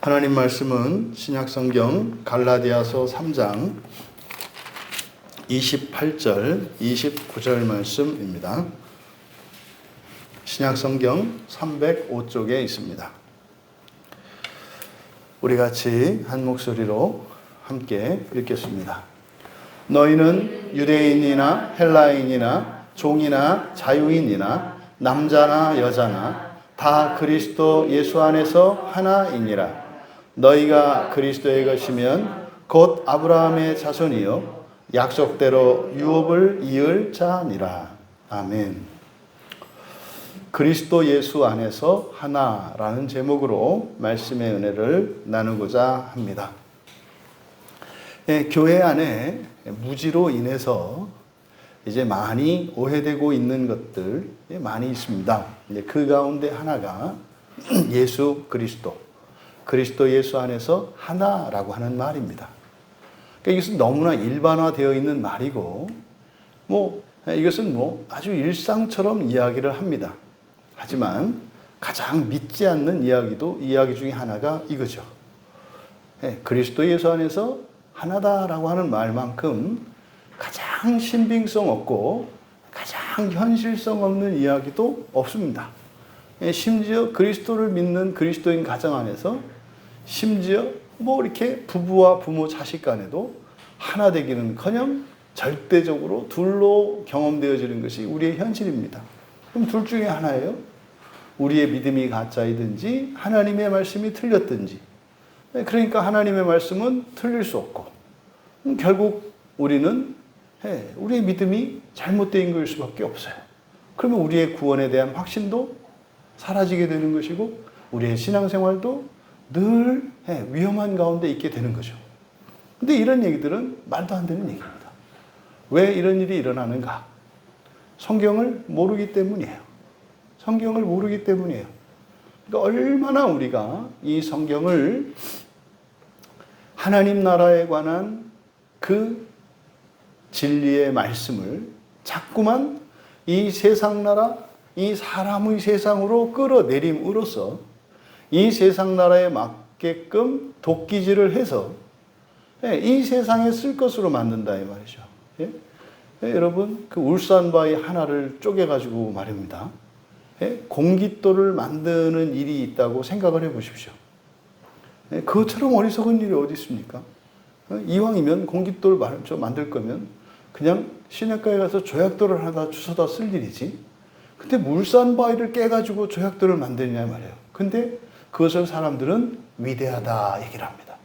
하나님 말씀은 신약성경 갈라디아서 3장 28절, 29절 말씀입니다. 신약성경 305쪽에 있습니다. 우리 같이 한 목소리로 함께 읽겠습니다. 너희는 유대인이나 헬라인이나 종이나 자유인이나 남자나 여자나 다 그리스도 예수 안에서 하나이니라. 너희가 그리스도의 것이면 곧 아브라함의 자손이요 약속대로 유업을 이을 자니라. 아멘. 그리스도 예수 안에서 하나라는 제목으로 말씀의 은혜를 나누고자 합니다. 교회 안에 무지로 인해서 이제 많이 오해되고 있는 것들 많이 있습니다. 그 가운데 하나가 예수 그리스도 예수 안에서 하나라고 하는 말입니다. 이것은 너무나 일반화되어 있는 말이고, 이것은 아주 일상처럼 이야기를 합니다. 하지만 가장 믿지 않는 이야기 중에 하나가 이거죠. 그리스도 예수 안에서 하나다라고 하는 말만큼 가장 신빙성 없고 가장 현실성 없는 이야기도 없습니다. 심지어 그리스도를 믿는 그리스도인 가정 안에서 심지어 이렇게 부부와 부모 자식 간에도 하나 되기는커녕 절대적으로 둘로 경험되어지는 것이 우리의 현실입니다. 그럼 둘 중에 하나예요. 우리의 믿음이 가짜이든지 하나님의 말씀이 틀렸든지. 그러니까 하나님의 말씀은 틀릴 수 없고 결국 우리는 우리의 믿음이 잘못된 것일 수밖에 없어요. 그러면 우리의 구원에 대한 확신도 사라지게 되는 것이고 우리의 신앙생활도 늘 위험한 가운데 있게 되는 거죠. 근데 이런 얘기들은 말도 안 되는 얘기입니다. 왜 이런 일이 일어나는가? 성경을 모르기 때문이에요. 성경을 모르기 때문이에요. 그러니까 얼마나 우리가 이 성경을 하나님 나라에 관한 그 진리의 말씀을 자꾸만 이 세상 나라, 이 사람의 세상으로 끌어내림으로써 이 세상 나라에 맞게끔 도끼질을 해서 이 세상에 쓸 것으로 만든다 이 말이죠. 여러분 그 울산바위 하나를 쪼개가지고 말입니다. 공깃돌을 만드는 일이 있다고 생각을 해보십시오. 그것처럼 어리석은 일이 어디 있습니까? 이왕이면 공깃돌 만들 거면 그냥 시내가에 가서 조약돌을 하나 주워다 쓸 일이지. 근데 물산바위를 깨가지고 조약돌을 만드냐 말이에요. 근데 그것을 사람들은 위대하다 얘기를 합니다.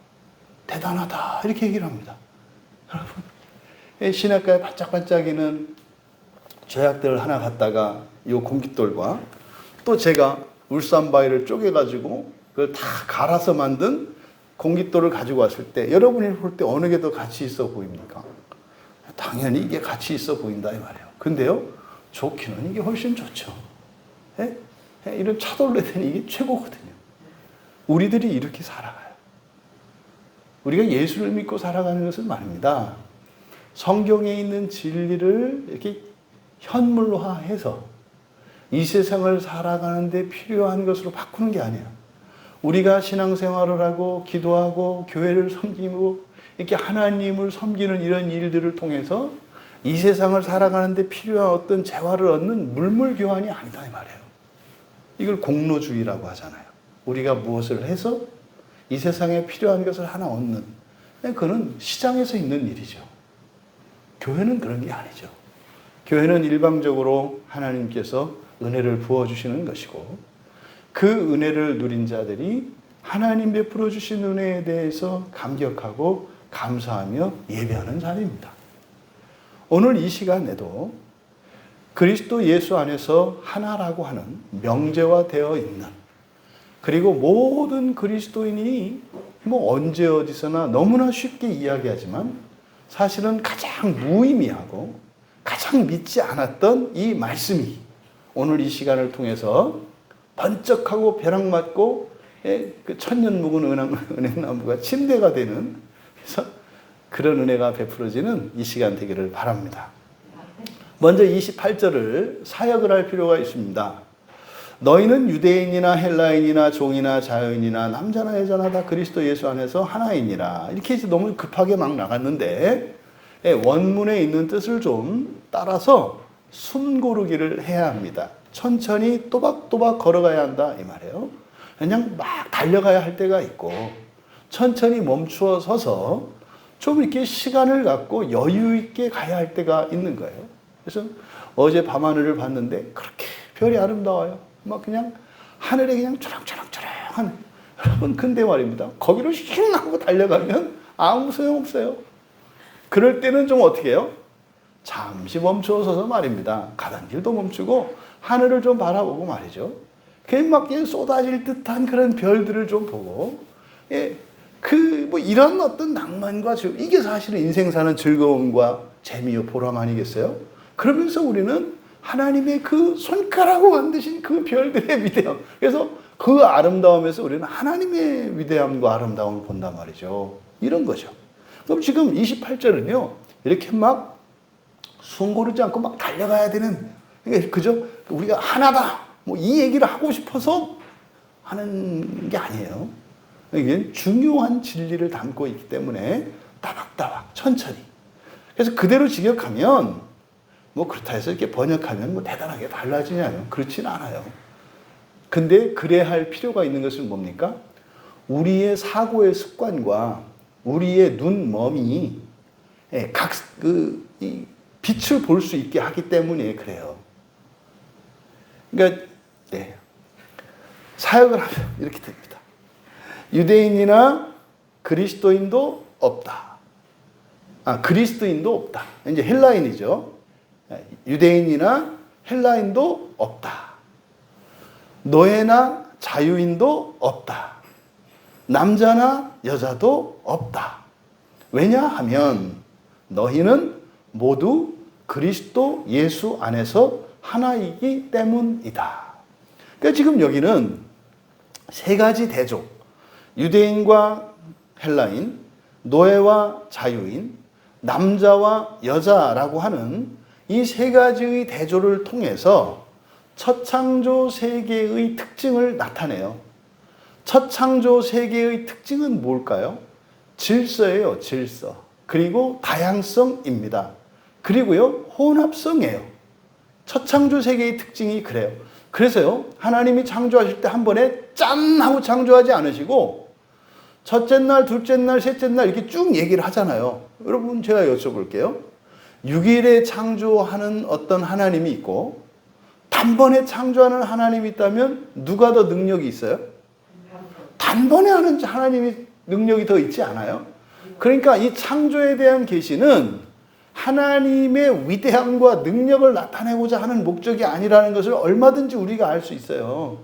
대단하다 이렇게 얘기를 합니다. 여러분 시내가에 반짝반짝이는 조약돌을 하나 갖다가 이 공깃돌과 또 제가 울산바위를 쪼개가지고 그걸 다 갈아서 만든 공깃돌을 가지고 왔을 때 여러분이 볼 때 어느 게 더 가치 있어 보입니까? 당연히 이게 가치 있어 보인다 이 말이에요. 근데요, 좋기는 이게 훨씬 좋죠. 이런 차돌레된 이게 최고거든요. 우리들이 이렇게 살아가요. 우리가 예수를 믿고 살아가는 것은 말입니다. 성경에 있는 진리를 이렇게 현물화해서 이 세상을 살아가는데 필요한 것으로 바꾸는 게 아니에요. 우리가 신앙생활을 하고 기도하고 교회를 섬기고 이렇게 하나님을 섬기는 이런 일들을 통해서 이 세상을 살아가는데 필요한 어떤 재화를 얻는 물물교환이 아니다 이 말이에요. 이걸 공로주의라고 하잖아요. 우리가 무엇을 해서 이 세상에 필요한 것을 하나 얻는, 그건 시장에서 있는 일이죠. 교회는 그런 게 아니죠. 교회는 일방적으로 하나님께서 은혜를 부어주시는 것이고 그 은혜를 누린 자들이 하나님 베풀어 주신 은혜에 대해서 감격하고 감사하며 예배하는 자리입니다. 오늘 이 시간에도 그리스도 예수 안에서 하나라고 하는 명제화되어 있는, 그리고 모든 그리스도인이 언제 어디서나 너무나 쉽게 이야기하지만 사실은 가장 무의미하고 가장 믿지 않았던 이 말씀이 오늘 이 시간을 통해서 번쩍하고 벼락맞고 그 천년 묵은 은행나무가 침대가 되는, 그래서 그런 은혜가 베풀어지는 이 시간 되기를 바랍니다. 먼저 28절을 사역을 할 필요가 있습니다. 너희는 유대인이나 헬라인이나 종이나 자유인이나 남자나 여자나 다 그리스도 예수 안에서 하나이니라. 이렇게 해서 너무 급하게 막 나갔는데 원문에 있는 뜻을 좀 따라서 숨고르기를 해야 합니다. 천천히 또박또박 걸어가야 한다 이 말이에요. 그냥 막 달려가야 할 때가 있고 천천히 멈추어 서서 좀 이렇게 시간을 갖고 여유 있게 가야 할 때가 있는 거예요. 그래서 어제 밤하늘을 봤는데 그렇게 별이 아름다워요. 막 그냥 하늘에 그냥 초록초록초록한. 여러분 근데 말입니다. 거기로 슝 하고 달려가면 아무 소용없어요. 그럴 때는 좀 어떻게 해요? 잠시 멈추어 서서 말입니다. 가던 길도 멈추고 하늘을 좀 바라보고 말이죠. 그냥 막 쏟아질 듯한 그런 별들을 좀 보고, 뭐 이런 어떤 낭만과 이게 사실은 인생 사는 즐거움과 재미요 보람 아니겠어요? 그러면서 우리는 하나님의 그 손가락으로 만드신 그 별들의 위대함, 그래서 그 아름다움에서 우리는 하나님의 위대함과 아름다움을 본단 말이죠. 이런 거죠. 그럼 지금 28절은요, 이렇게 막 숨 고르지 않고 막 달려가야 되는, 그죠? 우리가 하나다, 뭐 이 얘기를 하고 싶어서 하는 게 아니에요. 이게 중요한 진리를 담고 있기 때문에 따박따박 천천히. 그래서 그대로 직역하면 뭐 그렇다 해서 이렇게 번역하면 뭐 대단하게 달라지냐요? 그렇진 않아요. 근데 그래야 할 필요가 있는 것은 뭡니까? 우리의 사고의 습관과 우리의 눈, 멈이 빛을 볼 수 있게 하기 때문에 그래요. 그러니까 사역을 하면 이렇게 됩니다. 유대인이나 그리스도인도 없다. 그리스도인도 없다. 이제 헬라인이죠. 유대인이나 헬라인도 없다. 노예나 자유인도 없다. 남자나 여자도 없다. 왜냐하면 너희는 모두 그리스도 예수 안에서 하나이기 때문이다. 그러니까 지금 여기는 세 가지 대조, 유대인과 헬라인, 노예와 자유인, 남자와 여자라고 하는 이 세 가지의 대조를 통해서 첫 창조 세계의 특징을 나타내요. 첫 창조 세계의 특징은 뭘까요? 질서예요, 질서. 그리고 다양성입니다. 그리고요, 혼합성이에요. 첫 창조 세계의 특징이 그래요. 그래서요, 하나님이 창조하실 때 한 번에 짠 하고 창조하지 않으시고 첫째 날, 둘째 날, 셋째 날 이렇게 쭉 얘기를 하잖아요. 여러분 제가 여쭤볼게요. 6일에 창조하는 어떤 하나님이 있고 단번에 창조하는 하나님이 있다면 누가 더 능력이 있어요? 단번에 하는 하나님이 능력이 더 있지 않아요? 그러니까 이 창조에 대한 계시는 하나님의 위대함과 능력을 나타내고자 하는 목적이 아니라는 것을 얼마든지 우리가 알 수 있어요.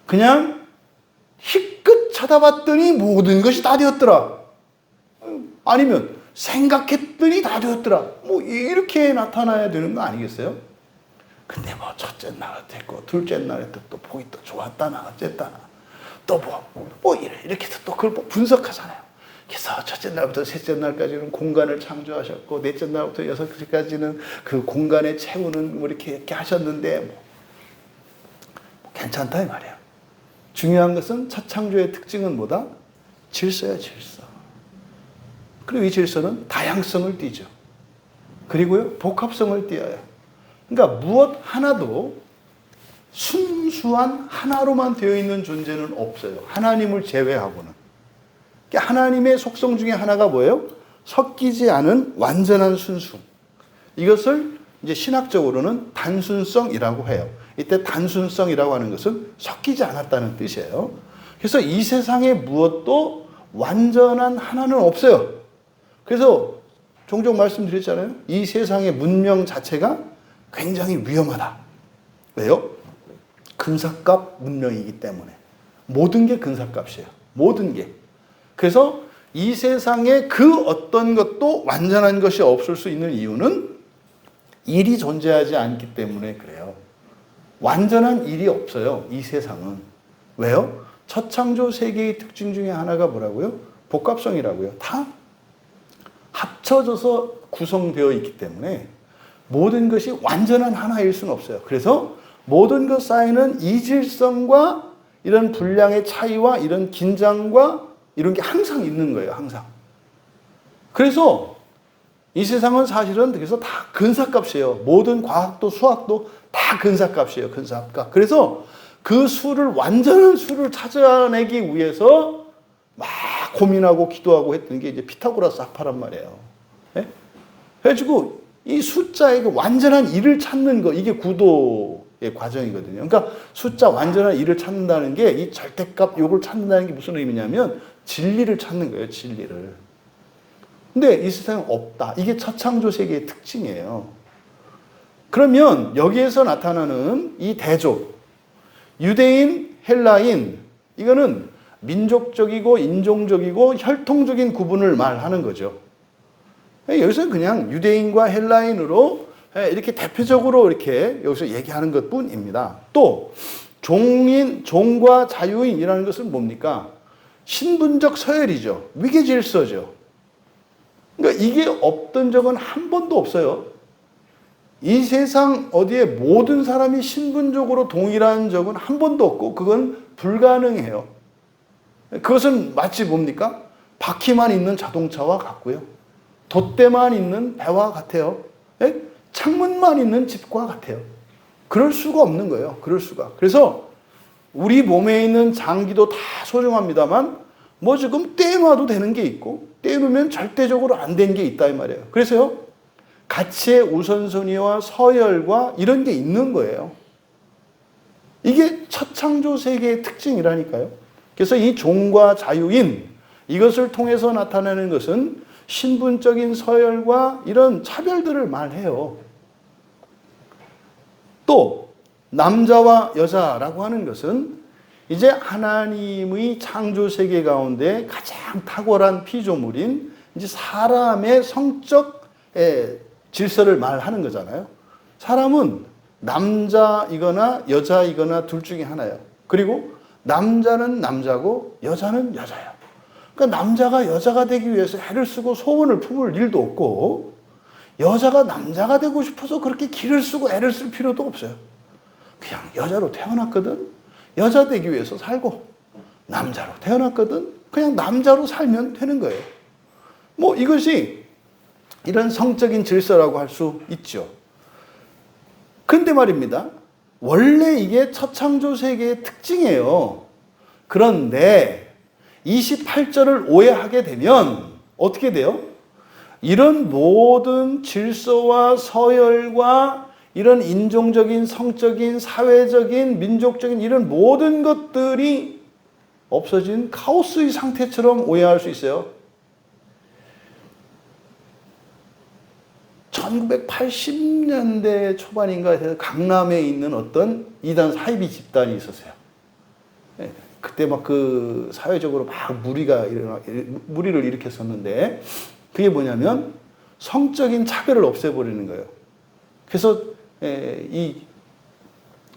그냥 희끗 쳐다봤더니 모든 것이 다 되었더라. 아니면 생각했더니 다 되었더라. 뭐 이렇게 나타나야 되는 거 아니겠어요? 근데 뭐 첫째 날에 됐고 둘째 날에 또 보기 또 좋았다나 어쨌다나 또 뭐 이렇게 또 그걸 분석하잖아요. 그래서 첫째 날부터 셋째 날까지는 공간을 창조하셨고 넷째 날부터 여섯째까지는 그 공간에 채우는 뭐 이렇게 하셨는데 뭐 괜찮다 이 말이에요. 중요한 것은 첫 창조의 특징은 뭐다? 질서야, 질서. 그리고 이 질서는 다양성을 띠죠. 그리고요, 복합성을 띠어요. 그러니까 무엇 하나도 순수한 하나로만 되어 있는 존재는 없어요. 하나님을 제외하고는. 하나님의 속성 중에 하나가 뭐예요? 섞이지 않은 완전한 순수. 이것을 이제 신학적으로는 단순성이라고 해요. 이때 단순성이라고 하는 것은 섞이지 않았다는 뜻이에요. 그래서 이 세상에 무엇도 완전한 하나는 없어요. 그래서 종종 말씀드렸잖아요. 이 세상의 문명 자체가 굉장히 위험하다. 왜요? 근사값 문명이기 때문에. 모든 게 근사값이에요. 모든 게. 그래서 이 세상에 그 어떤 것도 완전한 것이 없을 수 있는 이유는 일이 존재하지 않기 때문에 그래요. 완전한 일이 없어요. 이 세상은. 왜요? 첫 창조 세계의 특징 중에 하나가 뭐라고요? 복합성이라고요. 다 합쳐져서 구성되어 있기 때문에 모든 것이 완전한 하나일 수는 없어요. 그래서 모든 것 사이는 이질성과 이런 분량의 차이와 이런 긴장과 이런 게 항상 있는 거예요. 항상. 그래서 이 세상은 사실은 그래서 다 근사값이에요. 모든 과학도 수학도 다 근사값이에요. 근사값. 그래서 그 수를 완전한 수를 찾아내기 위해서 막 고민하고 기도하고 했던 게 이제 피타고라스 학파란 말이에요. 네? 그래가지고 이 숫자의 그 완전한 1을 찾는 거 이게 구도의 과정이거든요. 그러니까 숫자 완전한 1을 찾는다는 게 이 절대값 요걸 찾는다는 게 무슨 의미냐면 진리를 찾는 거예요. 진리를. 근데 이 세상은 없다. 이게 처창조 세계의 특징이에요. 그러면 여기에서 나타나는 이 대조, 유대인, 헬라인, 이거는 민족적이고 인종적이고 혈통적인 구분을 말하는 거죠. 여기서 그냥 유대인과 헬라인으로 이렇게 대표적으로 이렇게 여기서 얘기하는 것 뿐입니다. 또 종과 자유인이라는 것은 뭡니까? 신분적 서열이죠. 위계 질서죠. 그러니까 이게 없던 적은 한 번도 없어요. 이 세상 어디에 모든 사람이 신분적으로 동일한 적은 한 번도 없고 그건 불가능해요. 그것은 마치 뭡니까? 바퀴만 있는 자동차와 같고요. 돛대만 있는 배와 같아요. 예? 창문만 있는 집과 같아요. 그럴 수가 없는 거예요. 그럴 수가. 그래서 우리 몸에 있는 장기도 다 소중합니다만 뭐 지금 떼놔도 되는 게 있고 떼놓으면 절대적으로 안 된 게 있다 이 말이에요. 그래서요. 가치의 우선순위와 서열과 이런 게 있는 거예요. 이게 처창조 세계의 특징이라니까요. 그래서 이 종과 자유인 이것을 통해서 나타내는 것은 신분적인 서열과 이런 차별들을 말해요. 또 남자와 여자라고 하는 것은 이제 하나님의 창조 세계 가운데 가장 탁월한 피조물인 이제 사람의 성적 질서를 말하는 거잖아요. 사람은 남자이거나 여자이거나 둘 중에 하나예요. 그리고 남자는 남자고 여자는 여자예요. 그러니까 남자가 여자가 되기 위해서 애를 쓰고 소원을 품을 일도 없고 여자가 남자가 되고 싶어서 그렇게 기를 쓰고 애를 쓸 필요도 없어요. 그냥 여자로 태어났거든 여자 되기 위해서 살고 남자로 태어났거든 그냥 남자로 살면 되는 거예요. 뭐 이것이 이런 성적인 질서라고 할 수 있죠. 그런데 말입니다. 원래 이게 처창조 세계의 특징이에요. 그런데 28절을 오해하게 되면 어떻게 돼요? 이런 모든 질서와 서열과 이런 인종적인, 성적인, 사회적인, 민족적인 이런 모든 것들이 없어진 카오스의 상태처럼 오해할 수 있어요. 1980년대 초반인가 해서 강남에 있는 어떤 이단 사이비 집단이 있었어요. 그때 막 그 사회적으로 막 무리를 일으켰었는데 그게 뭐냐면 성적인 차별을 없애버리는 거예요. 그래서 이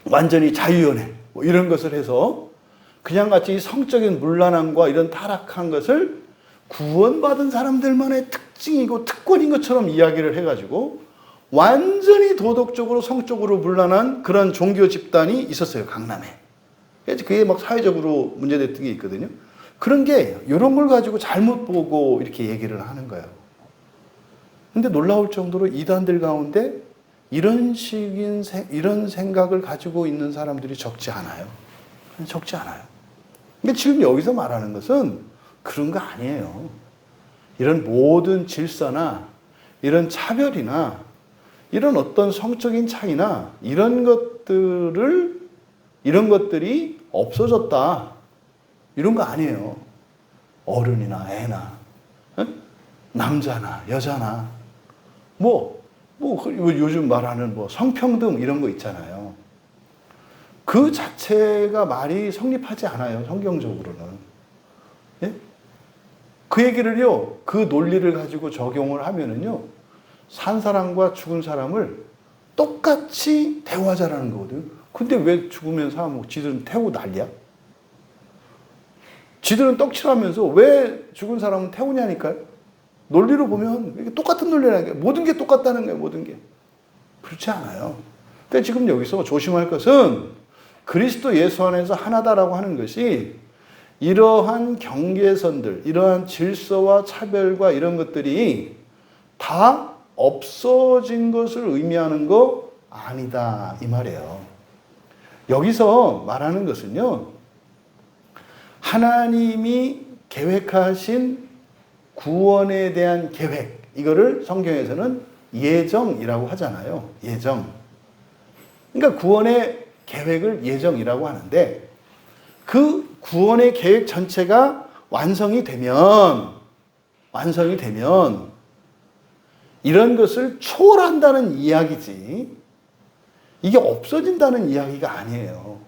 완전히 자유연애 뭐 이런 것을 해서 그냥 같이 성적인 문란함과 이런 타락한 것을 구원받은 사람들만의 특징이고 특권인 것처럼 이야기를 해가지고 완전히 도덕적으로 성적으로 문란한 그런 종교 집단이 있었어요. 강남에. 그게 막 사회적으로 문제됐던 게 있거든요. 그런 게 이런 걸 가지고 잘못 보고 이렇게 얘기를 하는 거예요. 근데 놀라울 정도로 이단들 가운데 이런 생각을 가지고 있는 사람들이 적지 않아요. 적지 않아요. 근데 지금 여기서 말하는 것은 그런 거 아니에요. 이런 모든 질서나 이런 차별이나 이런 어떤 성적인 차이나 이런 것들이 없어졌다. 이런 거 아니에요. 어른이나 애나 남자나 여자나 요즘 말하는 성평등 이런 거 있잖아요. 그 자체가 말이 성립하지 않아요. 성경적으로는. 예? 그 얘기를요, 그 논리를 가지고 적용을 하면은요, 산 사람과 죽은 사람을 똑같이 대우하자라는 거거든요. 근데 왜 죽으면 지들은 태우고 난리야? 지들은 떡칠하면서 왜 죽은 사람은 태우냐니까요? 논리로 보면 이게 똑같은 논리라는 게 모든 게 똑같다는 거예요. 모든 게. 그렇지 않아요. 근데 지금 여기서 조심할 것은 그리스도 예수 안에서 하나다라고 하는 것이 이러한 경계선들, 이러한 질서와 차별과 이런 것들이 다 없어진 것을 의미하는 거 아니다 이 말이에요. 여기서 말하는 것은요, 하나님이 계획하신 구원에 대한 계획, 이거를 성경에서는 예정이라고 하잖아요. 예정. 그러니까 구원의 계획을 예정이라고 하는데, 그 구원의 계획 전체가 완성이 되면 이런 것을 초월한다는 이야기지, 이게 없어진다는 이야기가 아니에요.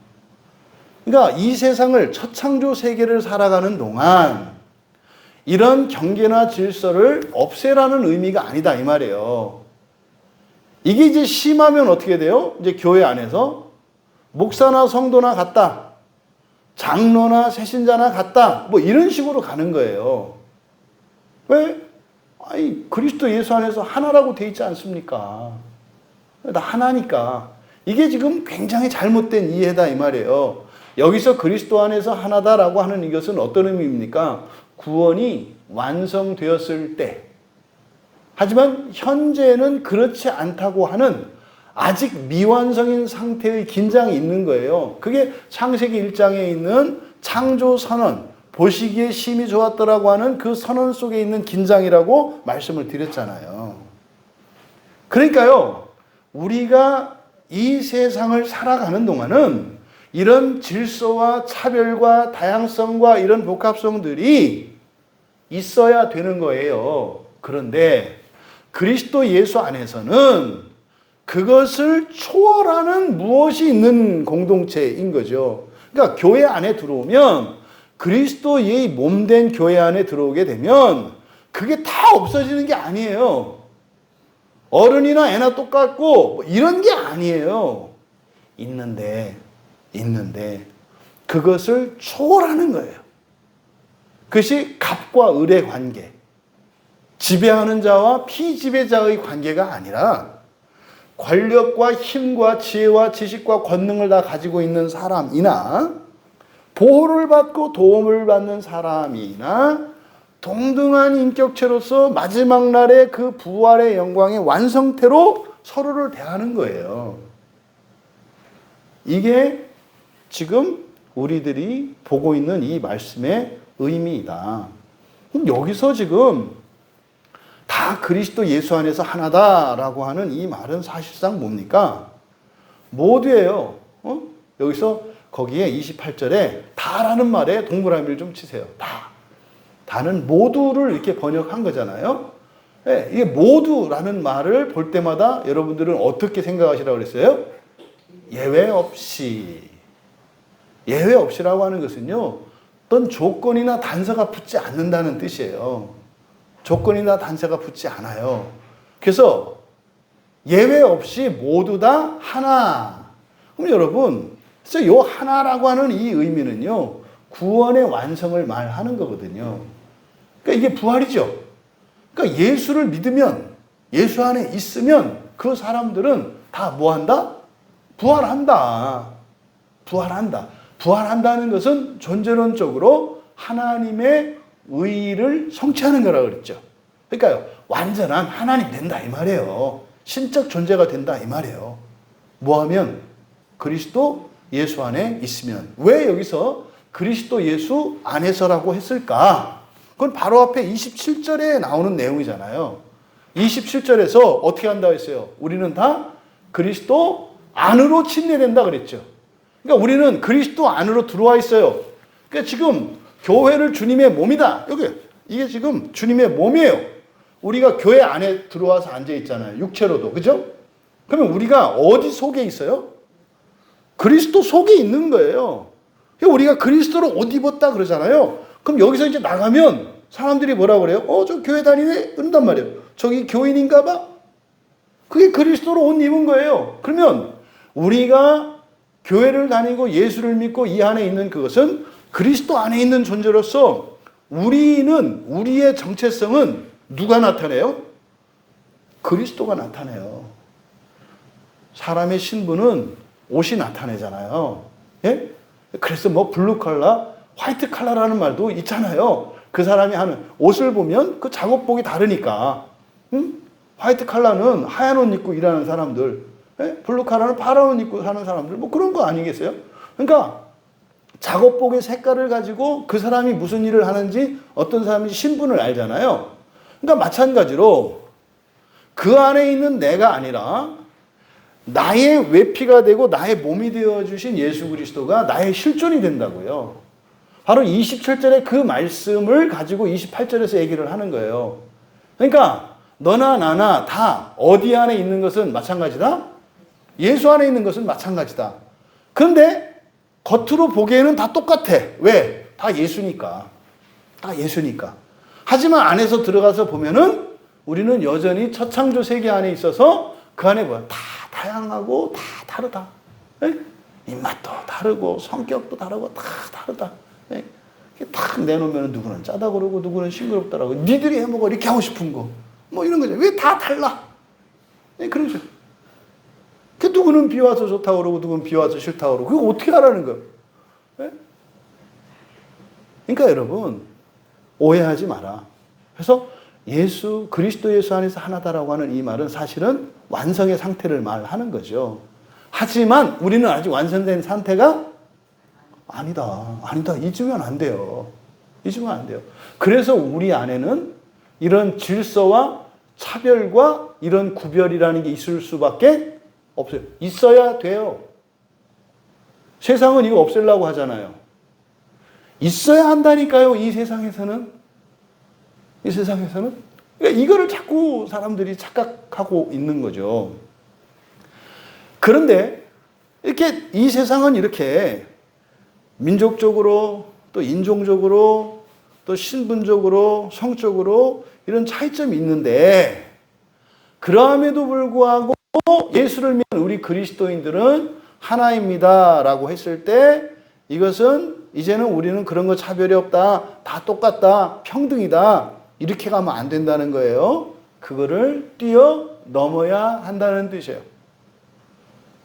그러니까 이 세상을, 첫 창조 세계를 살아가는 동안 이런 경계나 질서를 없애라는 의미가 아니다 이 말이에요. 이게 이제 심하면 어떻게 돼요? 이제 교회 안에서 목사나 성도나 같다, 장로나 새신자나 같다, 뭐 이런 식으로 가는 거예요. 왜? 아니, 그리스도 예수 안에서 하나라고 돼 있지 않습니까? 나 하나니까. 이게 지금 굉장히 잘못된 이해다 이 말이에요. 여기서 그리스도 안에서 하나다라고 하는 이것은 어떤 의미입니까? 구원이 완성되었을 때. 하지만 현재는 그렇지 않다고 하는 아직 미완성인 상태의 긴장이 있는 거예요. 그게 창세기 1장에 있는 창조 선언, 보시기에 심히 좋았더라고 하는 그 선언 속에 있는 긴장이라고 말씀을 드렸잖아요. 그러니까요, 우리가 이 세상을 살아가는 동안은 이런 질서와 차별과 다양성과 이런 복합성들이 있어야 되는 거예요. 그런데 그리스도 예수 안에서는 그것을 초월하는 무엇이 있는 공동체인 거죠. 그러니까 교회 안에 들어오면, 그리스도의 몸된 교회 안에 들어오게 되면 그게 다 없어지는 게 아니에요. 어른이나 애나 똑같고 뭐 이런 게 아니에요. 있는데 그것을 초월하는 거예요. 그것이 갑과 을의 관계, 지배하는 자와 피지배자의 관계가 아니라 권력과 힘과 지혜와 지식과 권능을 다 가지고 있는 사람이나 보호를 받고 도움을 받는 사람이나 동등한 인격체로서 마지막 날의 그 부활의 영광의 완성태로 서로를 대하는 거예요. 이게 지금 우리들이 보고 있는 이 말씀의 의미이다. 그럼 여기서 지금 다 그리스도 예수 안에서 하나다라고 하는 이 말은 사실상 뭡니까? 모두예요. 여기서 거기에 28절에 다라는 말에 동그라미를 좀 치세요. 다. 다는 모두를 이렇게 번역한 거잖아요. 네, 이게 모두라는 말을 볼 때마다 여러분들은 어떻게 생각하시라고 그랬어요? 예외 없이. 예외 없이라고 하는 것은요, 어떤 조건이나 단서가 붙지 않는다는 뜻이에요. 조건이나 단서가 붙지 않아요. 그래서 예외 없이 모두 다 하나. 그럼 여러분, 그래서 이 하나라고 하는 이 의미는요, 구원의 완성을 말하는 거거든요. 그러니까 이게 부활이죠. 그러니까 예수를 믿으면, 예수 안에 있으면 그 사람들은 다 뭐한다? 부활한다. 부활한다. 부활한다는 것은 존재론적으로 하나님의 의의를 성취하는 거라고 그랬죠. 그러니까요, 완전한 하나님 된다 이 말이에요. 신적 존재가 된다 이 말이에요. 뭐하면? 그리스도 예수 안에 있으면. 왜 여기서 그리스도 예수 안에서라고 했을까? 그건 바로 앞에 27절에 나오는 내용이잖아요. 27절에서 어떻게 한다고 했어요? 우리는 다 그리스도 안으로 침례된다 그랬죠. 그러니까 우리는 그리스도 안으로 들어와 있어요. 그러니까 지금 교회를 주님의 몸이다. 여기 이게 지금 주님의 몸이에요. 우리가 교회 안에 들어와서 앉아 있잖아요. 육체로도. 그죠? 그러면 우리가 어디 속에 있어요? 그리스도 속에 있는 거예요. 우리가 그리스도로 옷 입었다 그러잖아요. 그럼 여기서 이제 나가면 사람들이 뭐라고 그래요? 저 교회 다니네? 그런단 말이에요. 저기 교인인가 봐? 그게 그리스도로 옷 입은 거예요. 그러면 우리가 교회를 다니고 예수를 믿고 이 안에 있는 그것은 그리스도 안에 있는 존재로서 우리의 정체성은 누가 나타내요? 그리스도가 나타내요. 사람의 신분은 옷이 나타내잖아요. 예? 그래서 뭐 블루 컬러, 화이트 컬러라는 말도 있잖아요. 그 사람이 하는 옷을 보면 그 작업복이 다르니까. 응? 화이트 컬러는 하얀 옷 입고 일하는 사람들, 예? 블루 컬러는 파란 옷 입고 사는 사람들, 뭐 그런 거 아니겠어요? 그러니까 작업복의 색깔을 가지고 그 사람이 무슨 일을 하는지, 어떤 사람이 신분을 알잖아요. 그러니까 마찬가지로 그 안에 있는 내가 아니라 나의 외피가 되고 나의 몸이 되어주신 예수 그리스도가 나의 실존이 된다고요. 바로 27절의 그 말씀을 가지고 28절에서 얘기를 하는 거예요. 그러니까 너나 나나 다 어디 안에 있는 것은 마찬가지다? 예수 안에 있는 것은 마찬가지다. 그런데 겉으로 보기에는 다 똑같아. 왜? 다 예수니까. 다 예수니까. 하지만 안에서 들어가서 보면은 우리는 여전히 첫 창조 세계 안에 있어서 그 안에 뭐야? 다 다양하고 다 다르다. 네? 입맛도 다르고 성격도 다르고 다 다르다. 네? 딱 내놓으면 누구는 짜다 그러고 누구는 싱그럽다라고, 니들이 해먹어 이렇게 하고 싶은 거 뭐 이런 거죠. 왜 다 달라? 네, 그러죠. 그 누구는 비 와서 좋다고 그러고 누구는 비 와서 싫다고 그러고, 그거 어떻게 하라는 거예요? 네? 그러니까 여러분 오해하지 마라. 그래서 예수, 그리스도 예수 안에서 하나다라고 하는 이 말은 사실은 완성의 상태를 말하는 거죠. 하지만 우리는 아직 완성된 상태가 아니다. 잊으면 안 돼요. 잊으면 안 돼요. 그래서 우리 안에는 이런 질서와 차별과 이런 구별이라는 게 있을 수밖에 없어요. 있어야 돼요. 세상은 이거 없애려고 하잖아요. 있어야 한다니까요, 이 세상에서는. 이 세상에서는. 그러니까 이거를 자꾸 사람들이 착각하고 있는 거죠. 그런데 이렇게 이 세상은 이렇게 민족적으로 또 인종적으로 또 신분적으로 성적으로 이런 차이점이 있는데, 그럼에도 불구하고 예수를 믿는 우리 그리스도인들은 하나입니다 라고 했을 때, 이것은 이제는 우리는 그런 거 차별이 없다, 다 똑같다, 평등이다, 이렇게 가면 안 된다는 거예요. 그거를 뛰어넘어야 한다는 뜻이에요.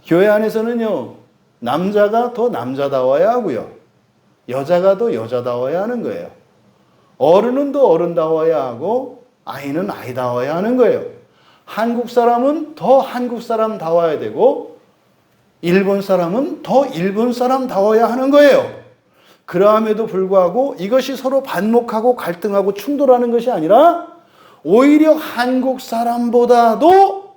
교회 안에서는요, 남자가 더 남자다워야 하고요, 여자가 더 여자다워야 하는 거예요. 어른은 더 어른다워야 하고 아이는 아이다워야 하는 거예요. 한국 사람은 더 한국 사람다워야 되고 일본 사람은 더 일본 사람다워야 하는 거예요. 그럼에도 불구하고 이것이 서로 반목하고 갈등하고 충돌하는 것이 아니라 오히려 한국 사람보다도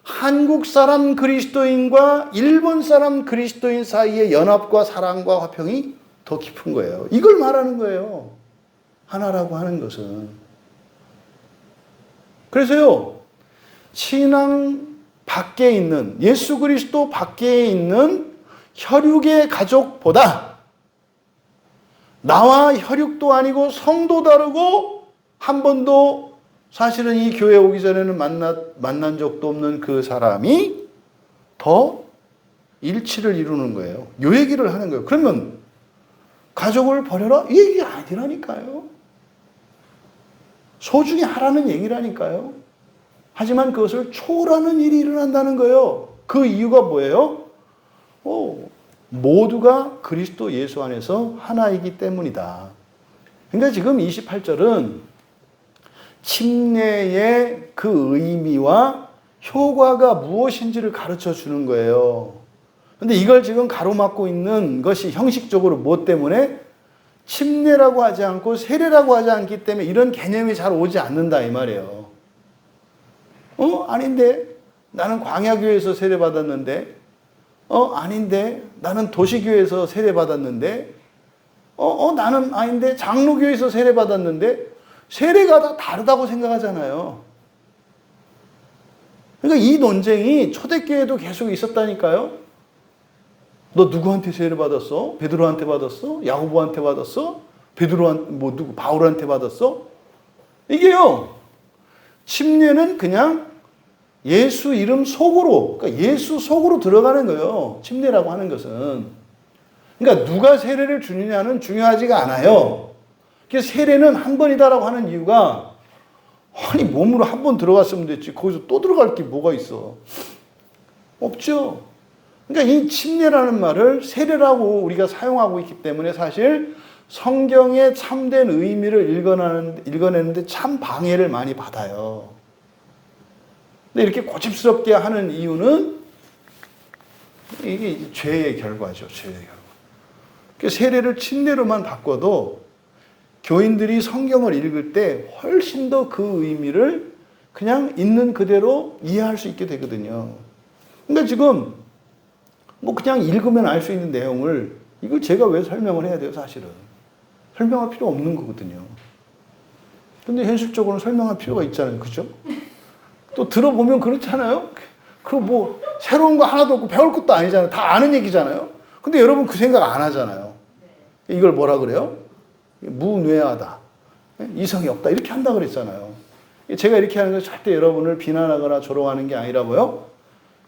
한국 사람 그리스도인과 일본 사람 그리스도인 사이의 연합과 사랑과 화평이 더 깊은 거예요. 이걸 말하는 거예요. 하나라고 하는 것은. 그래서요, 신앙 밖에 있는, 예수 그리스도 밖에 있는 혈육의 가족보다 나와 혈육도 아니고 성도 다르고 한 번도 사실은 이 교회 오기 전에는 만난 적도 없는 그 사람이 더 일치를 이루는 거예요. 이 얘기를 하는 거예요. 그러면 가족을 버려라? 이 얘기 아니라니까요. 소중히 하라는 얘기라니까요. 하지만 그것을 초월하는 일이 일어난다는 거예요. 그 이유가 뭐예요? 모두가 그리스도 예수 안에서 하나이기 때문이다. 그러니까 지금 28절은 침례의 그 의미와 효과가 무엇인지를 가르쳐 주는 거예요. 근데 이걸 지금 가로막고 있는 것이 형식적으로 무엇 때문에? 침례라고 하지 않고 세례라고 하지 않기 때문에 이런 개념이 잘 오지 않는다 이 말이에요. 아닌데 나는 광야교회에서 세례받았는데, 아닌데 나는 도시교회에서 세례받았는데, 나는 아닌데 장로교회에서 세례받았는데, 세례가 다 다르다고 생각하잖아요. 그러니까 이 논쟁이 초대교회도 계속 있었다니까요. 너 누구한테 세례 받았어? 베드로한테 받았어? 야고보한테 받았어? 바울한테 받았어? 이게요, 침례는 그냥 예수 이름 속으로, 그러니까 예수 속으로 들어가는 거예요. 침례라고 하는 것은. 그러니까 누가 세례를 주느냐는 중요하지가 않아요. 그래서 세례는 한 번이다라고 하는 이유가, 아니 몸으로 한 번 들어갔으면 됐지 거기서 또 들어갈 게 뭐가 있어. 없죠. 그러니까 이 침례라는 말을 세례라고 우리가 사용하고 있기 때문에 사실 성경의 참된 의미를 읽어내는데 참 방해를 많이 받아요. 근데 이렇게 고집스럽게 하는 이유는 이게 죄의 결과죠. 죄의 결과. 그러니까 세례를 침례로만 바꿔도 교인들이 성경을 읽을 때 훨씬 더 그 의미를 그냥 있는 그대로 이해할 수 있게 되거든요. 그러니까 지금 뭐 그냥 읽으면 알 수 있는 내용을 이걸 제가 왜 설명을 해야 돼요, 사실은. 설명할 필요 없는 거거든요. 근데 현실적으로는 설명할 필요가 있잖아요. 그죠? 또 들어보면 그렇잖아요. 그리고 뭐 새로운 거 하나도 없고 배울 것도 아니잖아요. 다 아는 얘기잖아요. 근데 여러분 그 생각 안 하잖아요. 이걸 뭐라 그래요? 무뇌하다. 이성이 없다. 이렇게 한다 그랬잖아요. 제가 이렇게 하는 건 절대 여러분을 비난하거나 조롱하는 게 아니라 뭐요?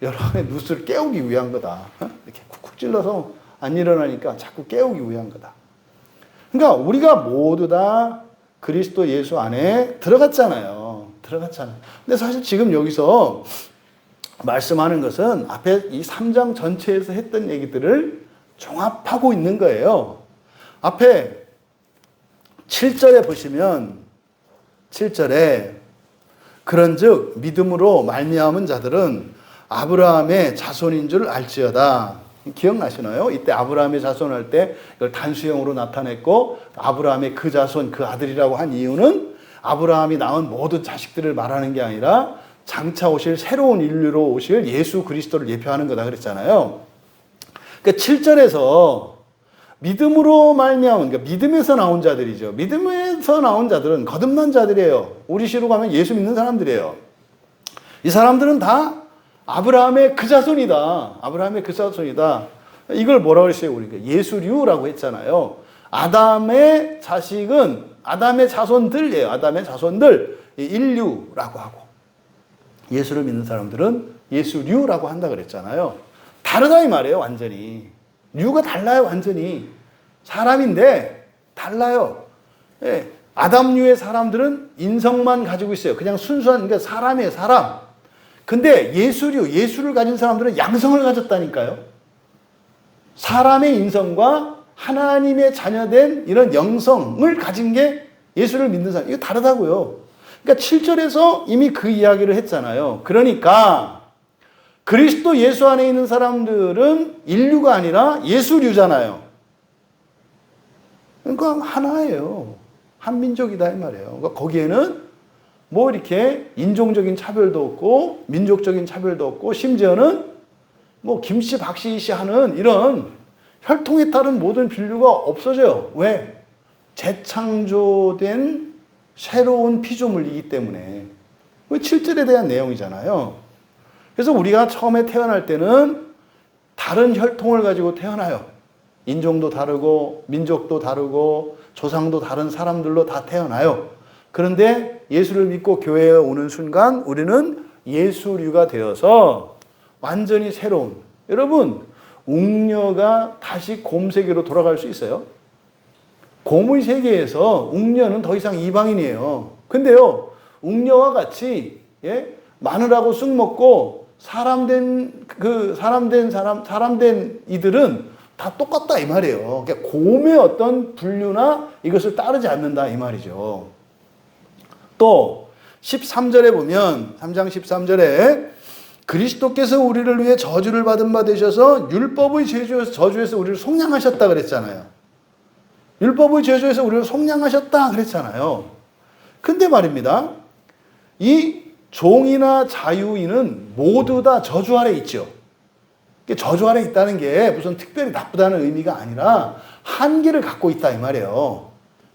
여러분의 누수를 깨우기 위한 거다. 이렇게 쿡쿡 찔러서 안 일어나니까 자꾸 깨우기 위한 거다. 그러니까 우리가 모두 다 그리스도 예수 안에 들어갔잖아요. 근데 사실 지금 여기서 말씀하는 것은 앞에 이 3장 전체에서 했던 얘기들을 종합하고 있는 거예요. 앞에 7절에 보시면 7절에 그런즉 믿음으로 말미암은 자들은 아브라함의 자손인 줄 알지어다. 기억나시나요? 이때 아브라함의 자손 할 때 이걸 단수형으로 나타냈고 아브라함의 그 자손, 그 아들이라고 한 이유는 아브라함이 낳은 모든 자식들을 말하는 게 아니라 장차 오실 새로운 인류로 오실 예수 그리스도를 예표하는 거다 그랬잖아요. 그러니까 7절에서 믿음으로 말미암은, 그러니까 믿음에서 나온 자들이죠. 믿음에서 나온 자들은 거듭난 자들이에요. 우리 시로 가면 예수 믿는 사람들이에요. 이 사람들은 다 아브라함의 그 자손이다. 아브라함의 그 자손이다. 이걸 뭐라고 했어요? 우리가 예수류라고 했잖아요. 아담의 자식은 아담의 자손들이에요. 아담의 자손들, 인류라고 하고 예수를 믿는 사람들은 예수류라고 한다 그랬잖아요. 다르다 이 말이에요. 완전히. 류가 달라요. 완전히. 사람인데 달라요. 예. 아담류의 사람들은 인성만 가지고 있어요. 그냥 순수한, 그러니까 사람이에요. 사람. 근데 예수를 가진 사람들은 양성을 가졌다니까요. 사람의 인성과 하나님의 자녀된 이런 영성을 가진 게 예수를 믿는 사람. 이거 다르다고요. 그러니까 7절에서 이미 그 이야기를 했잖아요. 그러니까 그리스도 예수 안에 있는 사람들은 인류가 아니라 예수류잖아요. 그러니까 하나예요. 한민족이다 이 말이에요. 그러니까 거기에는 뭐 이렇게 인종적인 차별도 없고 민족적인 차별도 없고 심지어는 뭐 김씨 박씨 씨 하는 이런 혈통에 따른 모든 분류가 없어져요. 왜? 재창조된 새로운 피조물이기 때문에. 7절에 대한 내용이잖아요. 그래서 우리가 처음에 태어날 때는 다른 혈통을 가지고 태어나요. 인종도 다르고 민족도 다르고 조상도 다른 사람들로 다 태어나요. 그런데 예수를 믿고 교회에 오는 순간 우리는 예수류가 되어서 완전히 새로운, 여러분 웅녀가 다시 곰 세계로 돌아갈 수 있어요? 곰의 세계에서 웅녀는 더 이상 이방인이에요. 근데요 웅녀와 같이 마늘하고 쑥 먹고 사람된 이들은 다 똑같다 이 말이에요. 그러니까 곰의 어떤 분류나 이것을 따르지 않는다 이 말이죠. 또 13절에 보면 3장 13절에 그리스도께서 우리를 위해 저주를 받은 바 되셔서 율법의 저주에서 우리를 속량하셨다 그랬잖아요. 율법의 저주에서 우리를 속량하셨다 그랬잖아요. 근데 말입니다. 이 종이나 자유인은 모두 다 저주 아래 있죠. 저주 아래 있다는 게 무슨 특별히 나쁘다는 의미가 아니라 한계를 갖고 있다 이 말이에요.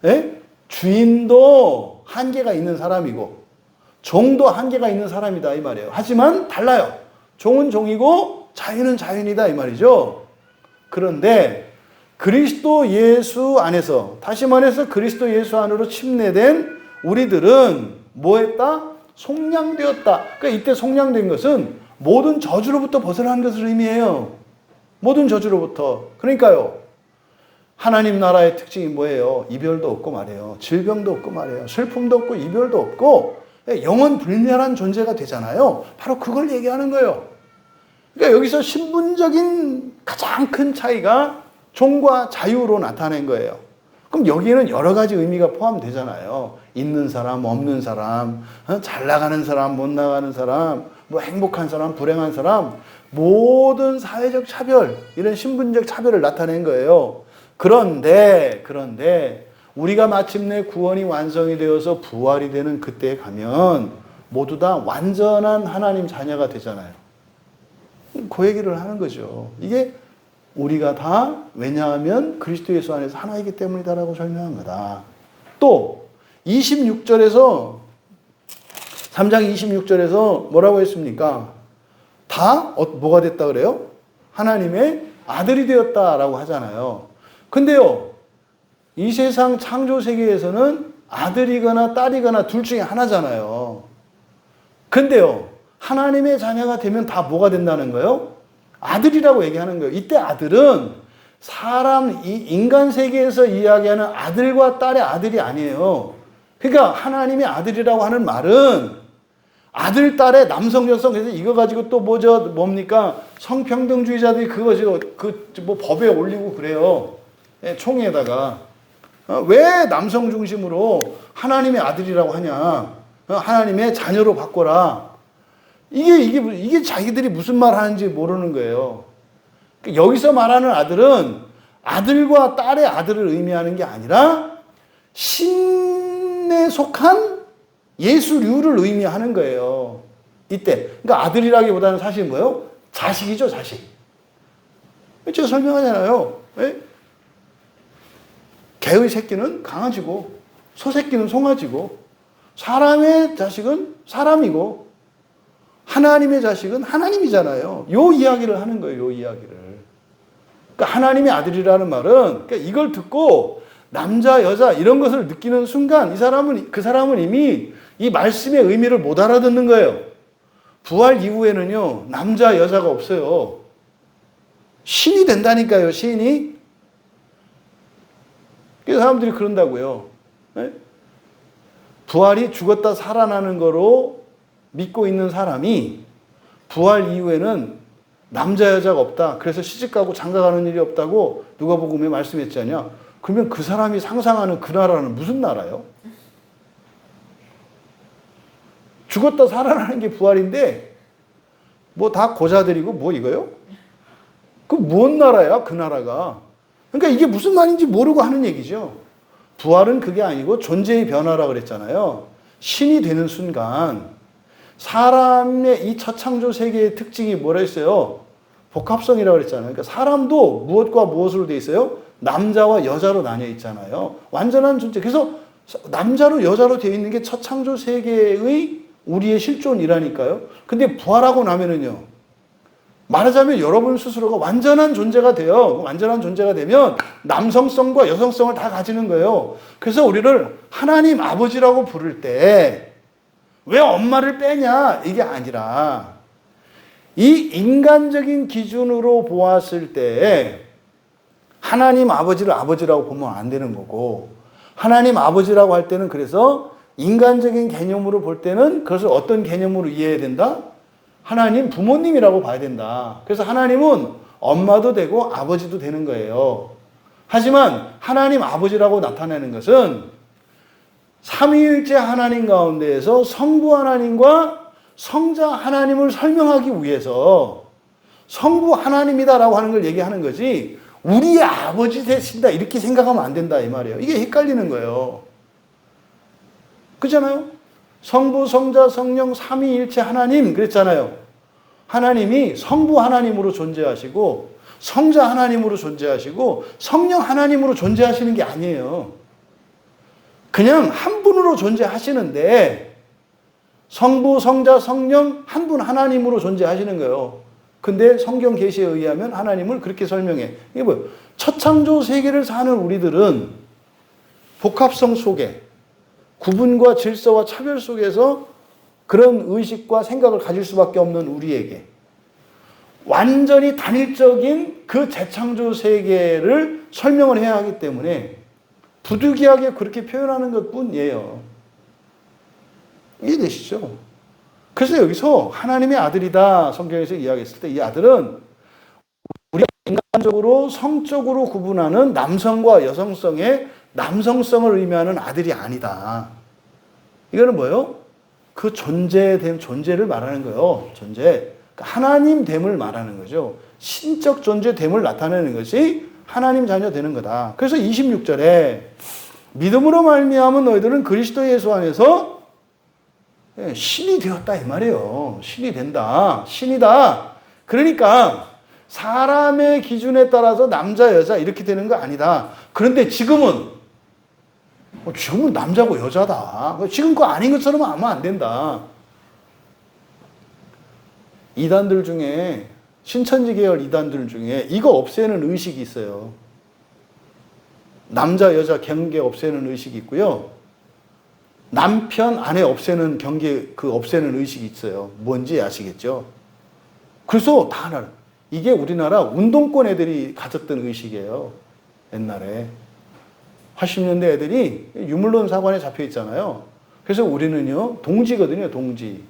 예? 주인도 한계가 있는 사람이고 종도 한계가 있는 사람이다 이 말이에요. 하지만 달라요. 종은 종이고 자유는 자유이다 이 말이죠. 그런데 그리스도 예수 안에서, 다시 말해서 그리스도 예수 안으로 침례된 우리들은 뭐 했다? 속량되었다. 그러니까 이때 속량된 것은 모든 저주로부터 벗어나는 것을 의미해요. 모든 저주로부터. 그러니까요. 하나님 나라의 특징이 뭐예요? 이별도 없고 말이에요. 질병도 없고 말이에요. 슬픔도 없고 이별도 없고 영원 불멸한 존재가 되잖아요. 바로 그걸 얘기하는 거예요. 그러니까 여기서 신분적인 가장 큰 차이가 종과 자유로 나타낸 거예요. 그럼 여기에는 여러 가지 의미가 포함되잖아요. 있는 사람, 없는 사람, 잘 나가는 사람, 못 나가는 사람, 뭐 행복한 사람, 불행한 사람, 모든 사회적 차별, 이런 신분적 차별을 나타낸 거예요. 그런데 우리가 마침내 구원이 완성이 되어서 부활이 되는 그때에 가면 모두 다 완전한 하나님 자녀가 되잖아요. 그 얘기를 하는 거죠. 이게 우리가 다 왜냐하면 그리스도 예수 안에서 하나이기 때문이다라고 설명한 거다. 또 26절에서 3장 26절에서 뭐라고 했습니까? 다 뭐가 됐다 그래요? 하나님의 아들이 되었다라고 하잖아요. 근데요, 이 세상 창조 세계에서는 아들이거나 딸이거나 둘 중에 하나잖아요. 근데요, 하나님의 자녀가 되면 다 뭐가 된다는 거예요? 아들이라고 얘기하는 거예요. 이때 아들은 이 인간 세계에서 이야기하는 아들과 딸의 아들이 아니에요. 그러니까 하나님의 아들이라고 하는 말은 아들, 딸의 남성, 여성, 그래서 이거 가지고 또 뭡니까? 성평등주의자들이 그거 가지고 뭐 법에 올리고 그래요. 총회에다가. 왜 남성 중심으로 하나님의 아들이라고 하냐? 하나님의 자녀로 바꿔라. 이게 자기들이 무슨 말 하는지 모르는 거예요. 여기서 말하는 아들은 아들과 딸의 아들을 의미하는 게 아니라 신에 속한 예수류를 의미하는 거예요. 이때. 그러니까 아들이라기보다는 사실 뭐예요? 자식이죠, 자식. 제가 설명하잖아요. 예? 개의 새끼는 강아지고, 소새끼는 송아지고, 사람의 자식은 사람이고, 하나님의 자식은 하나님이잖아요. 요 이야기를 하는 거예요, 요 이야기를. 그러니까 하나님의 아들이라는 말은, 그러니까 이걸 듣고 남자, 여자 이런 것을 느끼는 순간 그 사람은 이미 이 말씀의 의미를 못 알아듣는 거예요. 부활 이후에는요, 남자, 여자가 없어요. 신이 된다니까요, 신이. 그래서 사람들이 그런다고요. 네? 부활이 죽었다 살아나는 거로 믿고 있는 사람이 부활 이후에는 남자, 여자가 없다. 그래서 시집가고 장가가는 일이 없다고 누가복음에 말씀했지 않냐. 그러면 그 사람이 상상하는 그 나라는 무슨 나라요? 죽었다 살아나는 게 부활인데 뭐 다 고자들이고 뭐 이거요? 그 뭔 나라야, 그 나라가. 그러니까 이게 무슨 말인지 모르고 하는 얘기죠. 부활은 그게 아니고 존재의 변화라고 그랬잖아요. 신이 되는 순간 사람의 이 첫 창조 세계의 특징이 뭐라 했어요? 복합성이라고 그랬잖아요. 그러니까 사람도 무엇과 무엇으로 돼 있어요? 남자와 여자로 나뉘어 있잖아요. 완전한 존재. 그래서 남자로 여자로 되어 있는 게 첫 창조 세계의 우리의 실존이라니까요. 근데 부활하고 나면은요, 말하자면 여러분 스스로가 완전한 존재가 돼요. 완전한 존재가 되면 남성성과 여성성을 다 가지는 거예요. 그래서 우리를 하나님 아버지라고 부를 때 왜 엄마를 빼냐? 이게 아니라 이 인간적인 기준으로 보았을 때 하나님 아버지를 아버지라고 보면 안 되는 거고, 하나님 아버지라고 할 때는 그래서 인간적인 개념으로 볼 때는 그것을 어떤 개념으로 이해해야 된다? 하나님 부모님이라고 봐야 된다. 그래서 하나님은 엄마도 되고 아버지도 되는 거예요. 하지만 하나님 아버지라고 나타내는 것은 삼위일체 하나님 가운데에서 성부 하나님과 성자 하나님을 설명하기 위해서 성부 하나님이다라고 하는 걸 얘기하는 거지, 우리의 아버지 되신다 이렇게 생각하면 안 된다 이 말이에요. 이게 헷갈리는 거예요. 그렇잖아요? 성부, 성자, 성령, 삼위일체 하나님 그랬잖아요. 하나님이 성부 하나님으로 존재하시고 성자 하나님으로 존재하시고 성령 하나님으로 존재하시는 게 아니에요. 그냥 한 분으로 존재하시는데 성부, 성자, 성령 한 분 하나님으로 존재하시는 거예요. 근데 성경 계시에 의하면 하나님을 그렇게 설명해. 이게 뭐예요? 첫 창조 세계를 사는 우리들은 복합성 속에 구분과 질서와 차별 속에서 그런 의식과 생각을 가질 수밖에 없는 우리에게 완전히 단일적인 그 재창조 세계를 설명을 해야 하기 때문에 부득이하게 그렇게 표현하는 것 뿐이에요. 이해되시죠? 그래서 여기서 하나님의 아들이다 성경에서 이야기했을 때 이 아들은 우리가 인간적으로 성적으로 구분하는 남성과 여성성의 남성성을 의미하는 아들이 아니다. 이거는 뭐예요? 그 존재를 말하는 거예요. 존재. 하나님됨을 말하는 거죠. 신적 존재됨을 나타내는 것이 하나님 자녀 되는 거다. 그래서 26절에 믿음으로 말미암은 너희들은 그리스도 예수 안에서 신이 되었다 이 말이에요. 신이 된다. 신이다. 그러니까 사람의 기준에 따라서 남자 여자 이렇게 되는 거 아니다. 그런데 지금은 남자고 여자다. 지금 그거 아닌 것처럼 하면 안 된다. 이단들 중에 신천지 계열 이단들 중에 이거 없애는 의식이 있어요. 남자 여자 경계 없애는 의식이 있고요. 남편 아내 없애는 경계 없애는 의식이 있어요. 뭔지 아시겠죠? 그래서 다 하나 이게 우리나라 운동권 애들이 가졌던 의식이에요. 옛날에 80년대 애들이 유물론 사관에 잡혀 있잖아요. 그래서 우리는요 동지거든요. 동지.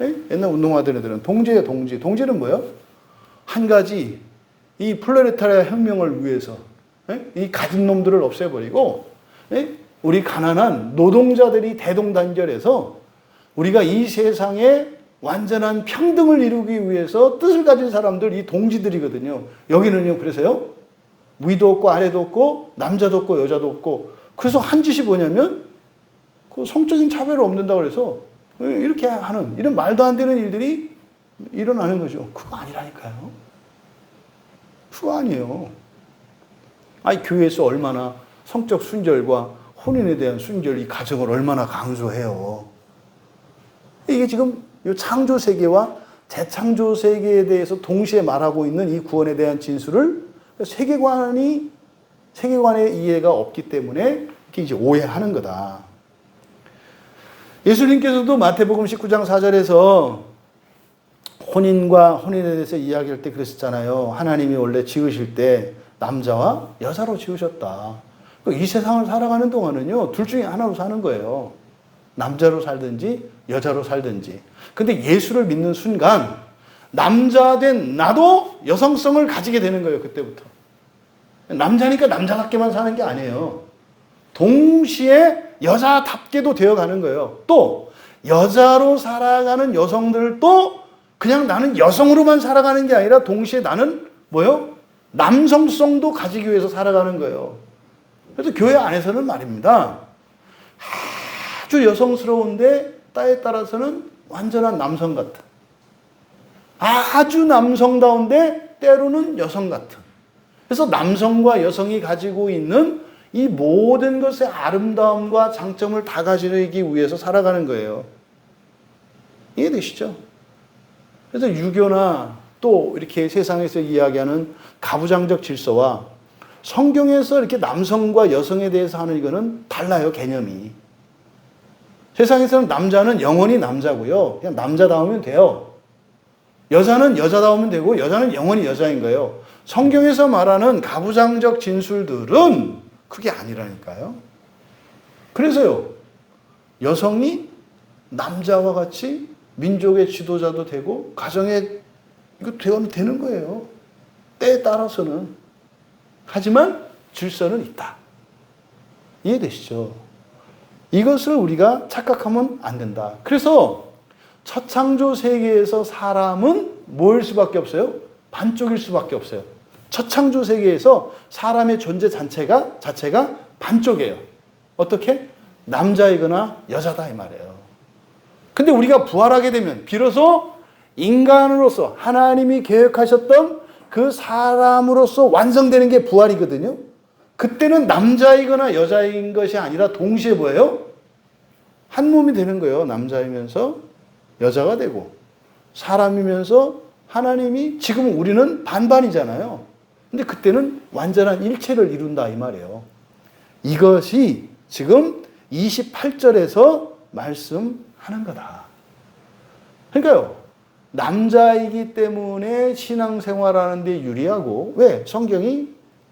옛날 운동하던 애들은 동지예요. 동지. 동지는 뭐예요? 한 가지 이 플레네타리아 혁명을 위해서 이 가진 놈들을 없애버리고 우리 가난한 노동자들이 대동단결해서 우리가 이 세상에 완전한 평등을 이루기 위해서 뜻을 가진 사람들 이 동지들이거든요. 여기는요 그래서요 위도 없고 아래도 없고 남자도 없고 여자도 없고 그래서 한 짓이 뭐냐면 그 성적인 차별을 없는다고 그래서 이렇게 하는 이런 말도 안 되는 일들이 일어나는 거죠. 그거 아니라니까요. 그거 아니에요. 아니 교회에서 얼마나 성적 순결과 혼인에 대한 순결 이 가정을 얼마나 강조해요. 이게 지금 이 창조 세계와 재창조 세계에 대해서 동시에 말하고 있는 이 구원에 대한 진술을 세계관의 이해가 없기 때문에 이렇게 이제 오해하는 거다. 예수님께서도 마태복음 19장 4절에서 혼인과 혼인에 대해서 이야기할 때 그랬었잖아요. 하나님이 원래 지으실 때 남자와 여자로 지으셨다. 이 세상을 살아가는 동안은요, 둘 중에 하나로 사는 거예요. 남자로 살든지 여자로 살든지. 근데 예수를 믿는 순간 남자 된 나도 여성성을 가지게 되는 거예요. 그때부터. 남자니까 남자답게만 사는 게 아니에요. 동시에 여자답게도 되어가는 거예요. 또 여자로 살아가는 여성들도 그냥 나는 여성으로만 살아가는 게 아니라 동시에 나는 뭐요? 남성성도 가지기 위해서 살아가는 거예요. 그래서 교회 안에서는 말입니다. 아주 여성스러운데 때에 따라서는 완전한 남성 같은. 아주 남성다운데 때로는 여성 같은. 그래서 남성과 여성이 가지고 있는 이 모든 것의 아름다움과 장점을 다 가지기 위해서 살아가는 거예요. 이해되시죠? 그래서 유교나 또 이렇게 세상에서 이야기하는 가부장적 질서와 성경에서 이렇게 남성과 여성에 대해서 하는 이거는 달라요, 개념이. 세상에서는 남자는 영원히 남자고요. 그냥 남자다우면 돼요. 여자는 여자다우면 되고 여자는 영원히 여자인 거예요. 성경에서 말하는 가부장적 진술들은 그게 아니라니까요. 그래서요, 여성이 남자와 같이 민족의 지도자도 되고 가정에 이거 되는 거예요. 때에 따라서는. 하지만 질서는 있다. 이해되시죠? 이것을 우리가 착각하면 안 된다. 그래서 첫 창조 세계에서 사람은 뭐일 수밖에 없어요? 반쪽일 수밖에 없어요. 첫 창조 세계에서 사람의 존재 자체가 반쪽이에요. 어떻게? 남자이거나 여자다 이 말이에요. 근데 우리가 부활하게 되면 비로소 인간으로서 하나님이 계획하셨던 그 사람으로서 완성되는 게 부활이거든요. 그때는 남자이거나 여자인 것이 아니라 동시에 뭐예요? 한 몸이 되는 거예요. 남자이면서 여자가 되고 사람이면서 하나님이 지금 우리는 반반이잖아요. 근데 그때는 완전한 일체를 이룬다 이 말이에요. 이것이 지금 28절에서 말씀하는 거다. 그러니까요. 남자이기 때문에 신앙생활하는 데 유리하고 왜? 성경이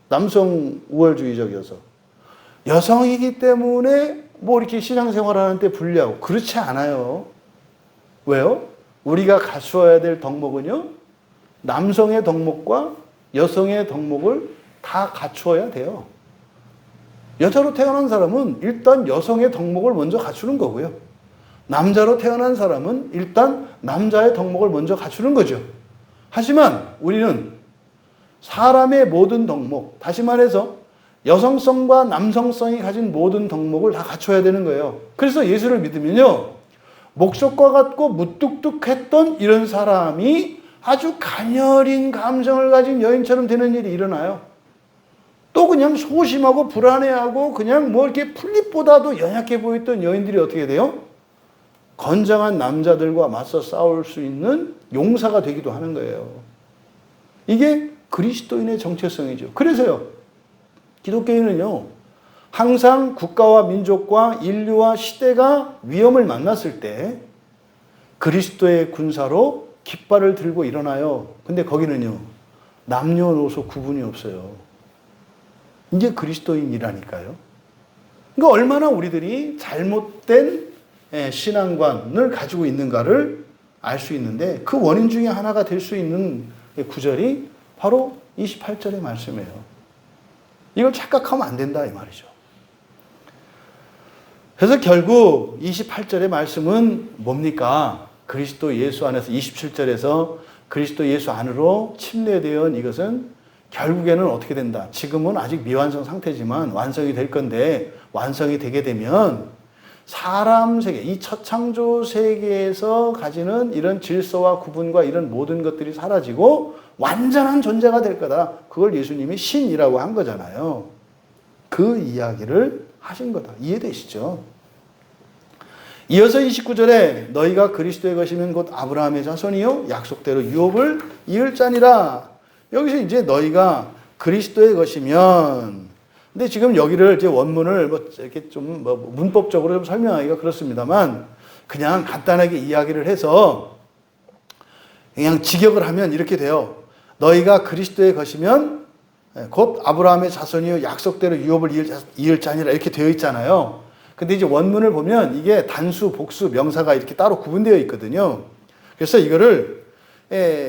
남성 우월주의적이어서 여성이기 때문에 뭐 이렇게 신앙생활하는 데 불리하고 그렇지 않아요. 왜요? 우리가 갖추어야 될 덕목은요, 남성의 덕목과 여성의 덕목을 다 갖추어야 돼요. 여자로 태어난 사람은 일단 여성의 덕목을 먼저 갖추는 거고요. 남자로 태어난 사람은 일단 남자의 덕목을 먼저 갖추는 거죠. 하지만 우리는 사람의 모든 덕목, 다시 말해서 여성성과 남성성이 가진 모든 덕목을 다 갖춰야 되는 거예요. 그래서 예수를 믿으면요, 목석과 같고 무뚝뚝했던 이런 사람이 아주 가녀린 감성을 가진 여인처럼 되는 일이 일어나요. 또 그냥 소심하고 불안해하고 그냥 뭐 이렇게 풀잎보다도 연약해 보였던 여인들이 어떻게 돼요? 건장한 남자들과 맞서 싸울 수 있는 용사가 되기도 하는 거예요. 이게 그리스도인의 정체성이죠. 그래서요, 기독교인은요, 항상 국가와 민족과 인류와 시대가 위험을 만났을 때 그리스도의 군사로 깃발을 들고 일어나요. 근데 거기는요, 남녀노소 구분이 없어요. 이게 그리스도인이라니까요. 그러니까 얼마나 우리들이 잘못된 신앙관을 가지고 있는가를 알 수 있는데, 그 원인 중에 하나가 될 수 있는 구절이 바로 28절의 말씀이에요. 이걸 착각하면 안 된다 이 말이죠. 그래서 결국 28절의 말씀은 뭡니까? 그리스도 예수 안에서 27절에서 그리스도 예수 안으로 침례되은 이것은 결국에는 어떻게 된다? 지금은 아직 미완성 상태지만 완성이 될 건데, 완성이 되게 되면 사람 세계, 이 첫창조 세계에서 가지는 이런 질서와 구분과 이런 모든 것들이 사라지고 완전한 존재가 될 거다. 그걸 예수님이 신이라고 한 거잖아요. 그 이야기를 하신 거다. 이해되시죠? 이어서 29절에 너희가 그리스도의 것이면 곧 아브라함의 자손이요 약속대로 유업을 이을 자니라. 여기서 이제 너희가 그리스도의 것이면, 근데 지금 여기를 이제 원문을 뭐 이렇게 좀 뭐 문법적으로 좀 설명하기가 그렇습니다만, 그냥 간단하게 이야기를 해서 그냥 직역을 하면 이렇게 돼요. 너희가 그리스도의 것이면 곧 아브라함의 자손이요 약속대로 유업을 이을 자니라, 이렇게 되어 있잖아요. 근데 이제 원문을 보면 이게 단수, 복수, 명사가 이렇게 따로 구분되어 있거든요. 그래서 이거를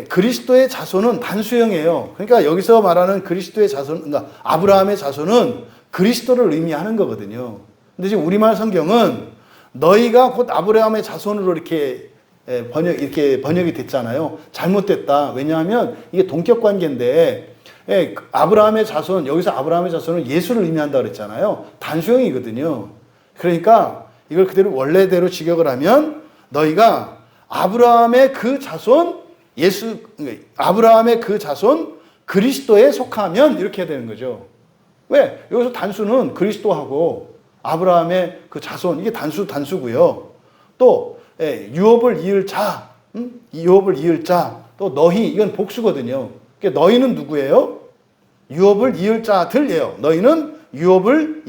그리스도의 자손은 단수형이에요. 그러니까 여기서 말하는 그리스도의 자손, 그러니까 아브라함의 자손은 그리스도를 의미하는 거거든요. 근데 지금 우리말 성경은 너희가 곧 아브라함의 자손으로 이렇게 번역이 됐잖아요. 잘못됐다. 왜냐하면 이게 동격 관계인데, 아브라함의 자손, 여기서 아브라함의 자손은 예수를 의미한다 그랬잖아요. 단수형이거든요. 그러니까 이걸 그대로 원래대로 직역을 하면 너희가 아브라함의 그 자손, 아브라함의 그 자손 그리스도에 속하면 이렇게 해야 되는 거죠. 왜? 여기서 단수는 그리스도하고 아브라함의 그 자손, 이게 단수고요. 또 유업을 이을 자, 유업을 이을 자, 또 너희, 이건 복수거든요. 그러니까 너희는 누구예요? 유업을 이을 자들이에요. 너희는 유업을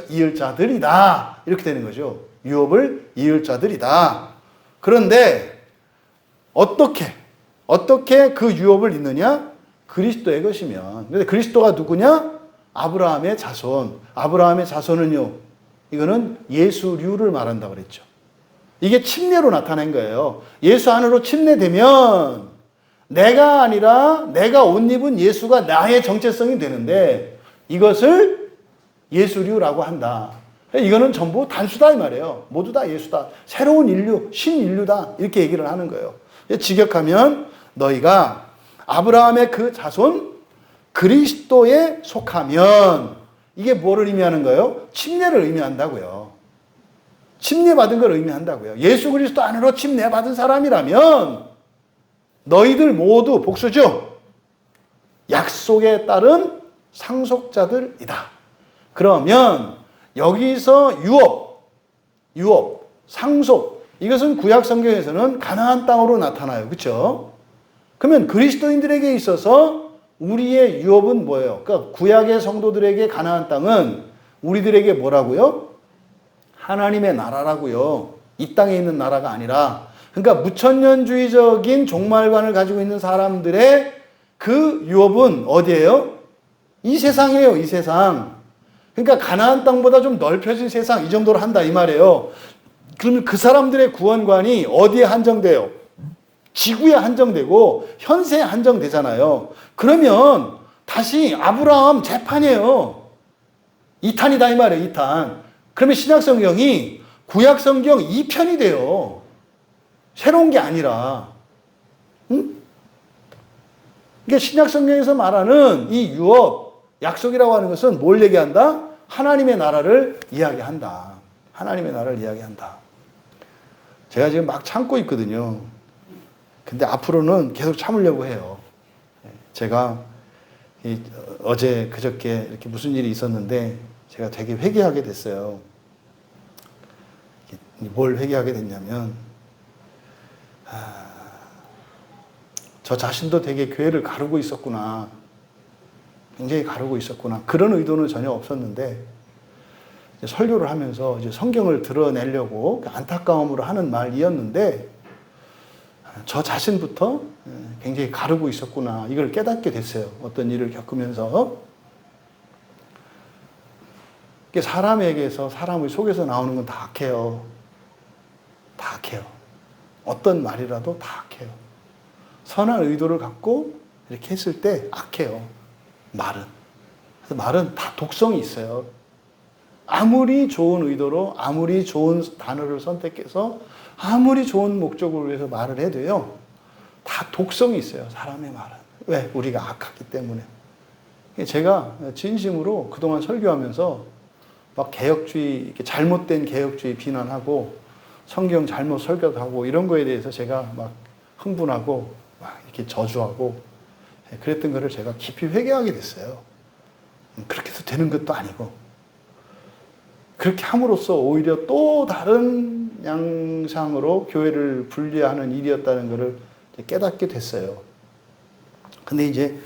이을 자들이다. 이렇게 되는 거죠. 유업을 이을 자들이다. 그런데 어떻게 그 유업을 잇느냐? 그리스도의 것이면. 근데 그리스도가 누구냐? 아브라함의 자손. 아브라함의 자손은요, 이거는 예수류를 말한다고 그랬죠. 이게 침례로 나타낸 거예요. 예수 안으로 침례되면 내가 아니라 내가 옷 입은 예수가 나의 정체성이 되는데, 이것을 예수류라고 한다. 이거는 전부 단수다 이 말이에요. 모두 다 예수다. 새로운 인류, 신인류다. 이렇게 얘기를 하는 거예요. 직역하면 너희가 아브라함의 그 자손 그리스도에 속하면, 이게 뭐를 의미하는 거예요? 침례를 의미한다고요. 침례받은 걸 의미한다고요. 예수 그리스도 안으로 침례받은 사람이라면 너희들 모두, 복수죠, 약속에 따른 상속자들이다. 그러면 여기서 유업, 상속, 이것은 구약 성경에서는 가나안 땅으로 나타나요. 그렇죠? 그러면 그리스도인들에게 있어서 우리의 유업은 뭐예요? 그러니까 구약의 성도들에게 가나안 땅은 우리들에게 뭐라고요? 하나님의 나라라고요. 이 땅에 있는 나라가 아니라, 그러니까 무천년주의적인 종말관을 가지고 있는 사람들의 그 유업은 어디예요? 이 세상이에요. 이 세상. 그러니까 가나안 땅보다 좀 넓혀진 세상, 이 정도로 한다 이 말이에요. 그러면 그 사람들의 구원관이 어디에 한정돼요? 지구에 한정되고 현세에 한정되잖아요. 그러면 다시 아브라함 재판이에요. 2탄이다 이 말이에요. 2탄. 그러면 신약성경이 구약성경 2편이 돼요. 새로운 게 아니라. 응? 그러니까 신약성경에서 말하는 이 유업, 약속이라고 하는 것은 뭘 얘기한다? 하나님의 나라를 이야기한다. 하나님의 나라를 이야기한다. 제가 지금 막 참고 있거든요. 근데 앞으로는 계속 참으려고 해요. 제가 어제 그저께 이렇게 무슨 일이 있었는데 제가 되게 회개하게 됐어요. 뭘 회개하게 됐냐면 저 자신도 되게 교회를 가르고 있었구나. 굉장히 가르고 있었구나. 그런 의도는 전혀 없었는데 설교를 하면서 이제 성경을 드러내려고 안타까움으로 하는 말이었는데 저 자신부터 굉장히 가르고 있었구나. 이걸 깨닫게 됐어요. 어떤 일을 겪으면서. 사람에게서, 사람의 속에서 나오는 건 다 악해요. 다 악해요. 어떤 말이라도 다 악해요. 선한 의도를 갖고 이렇게 했을 때 악해요. 말은. 그래서 말은 다 독성이 있어요. 아무리 좋은 의도로, 아무리 좋은 단어를 선택해서, 아무리 좋은 목적을 위해서 말을 해도요, 다 독성이 있어요. 사람의 말은. 왜? 우리가 악하기 때문에. 제가 진심으로 그동안 설교하면서 막 개혁주의, 잘못된 개혁주의 비난하고 성경 잘못 설교하고 이런 거에 대해서 제가 막 흥분하고 막 이렇게 저주하고 그랬던 거를 제가 깊이 회개하게 됐어요. 그렇게 해서 되는 것도 아니고 그렇게 함으로써 오히려 또 다른 양상으로 교회를 분리하는 일이었다는 것을 깨닫게 됐어요. 근데 이제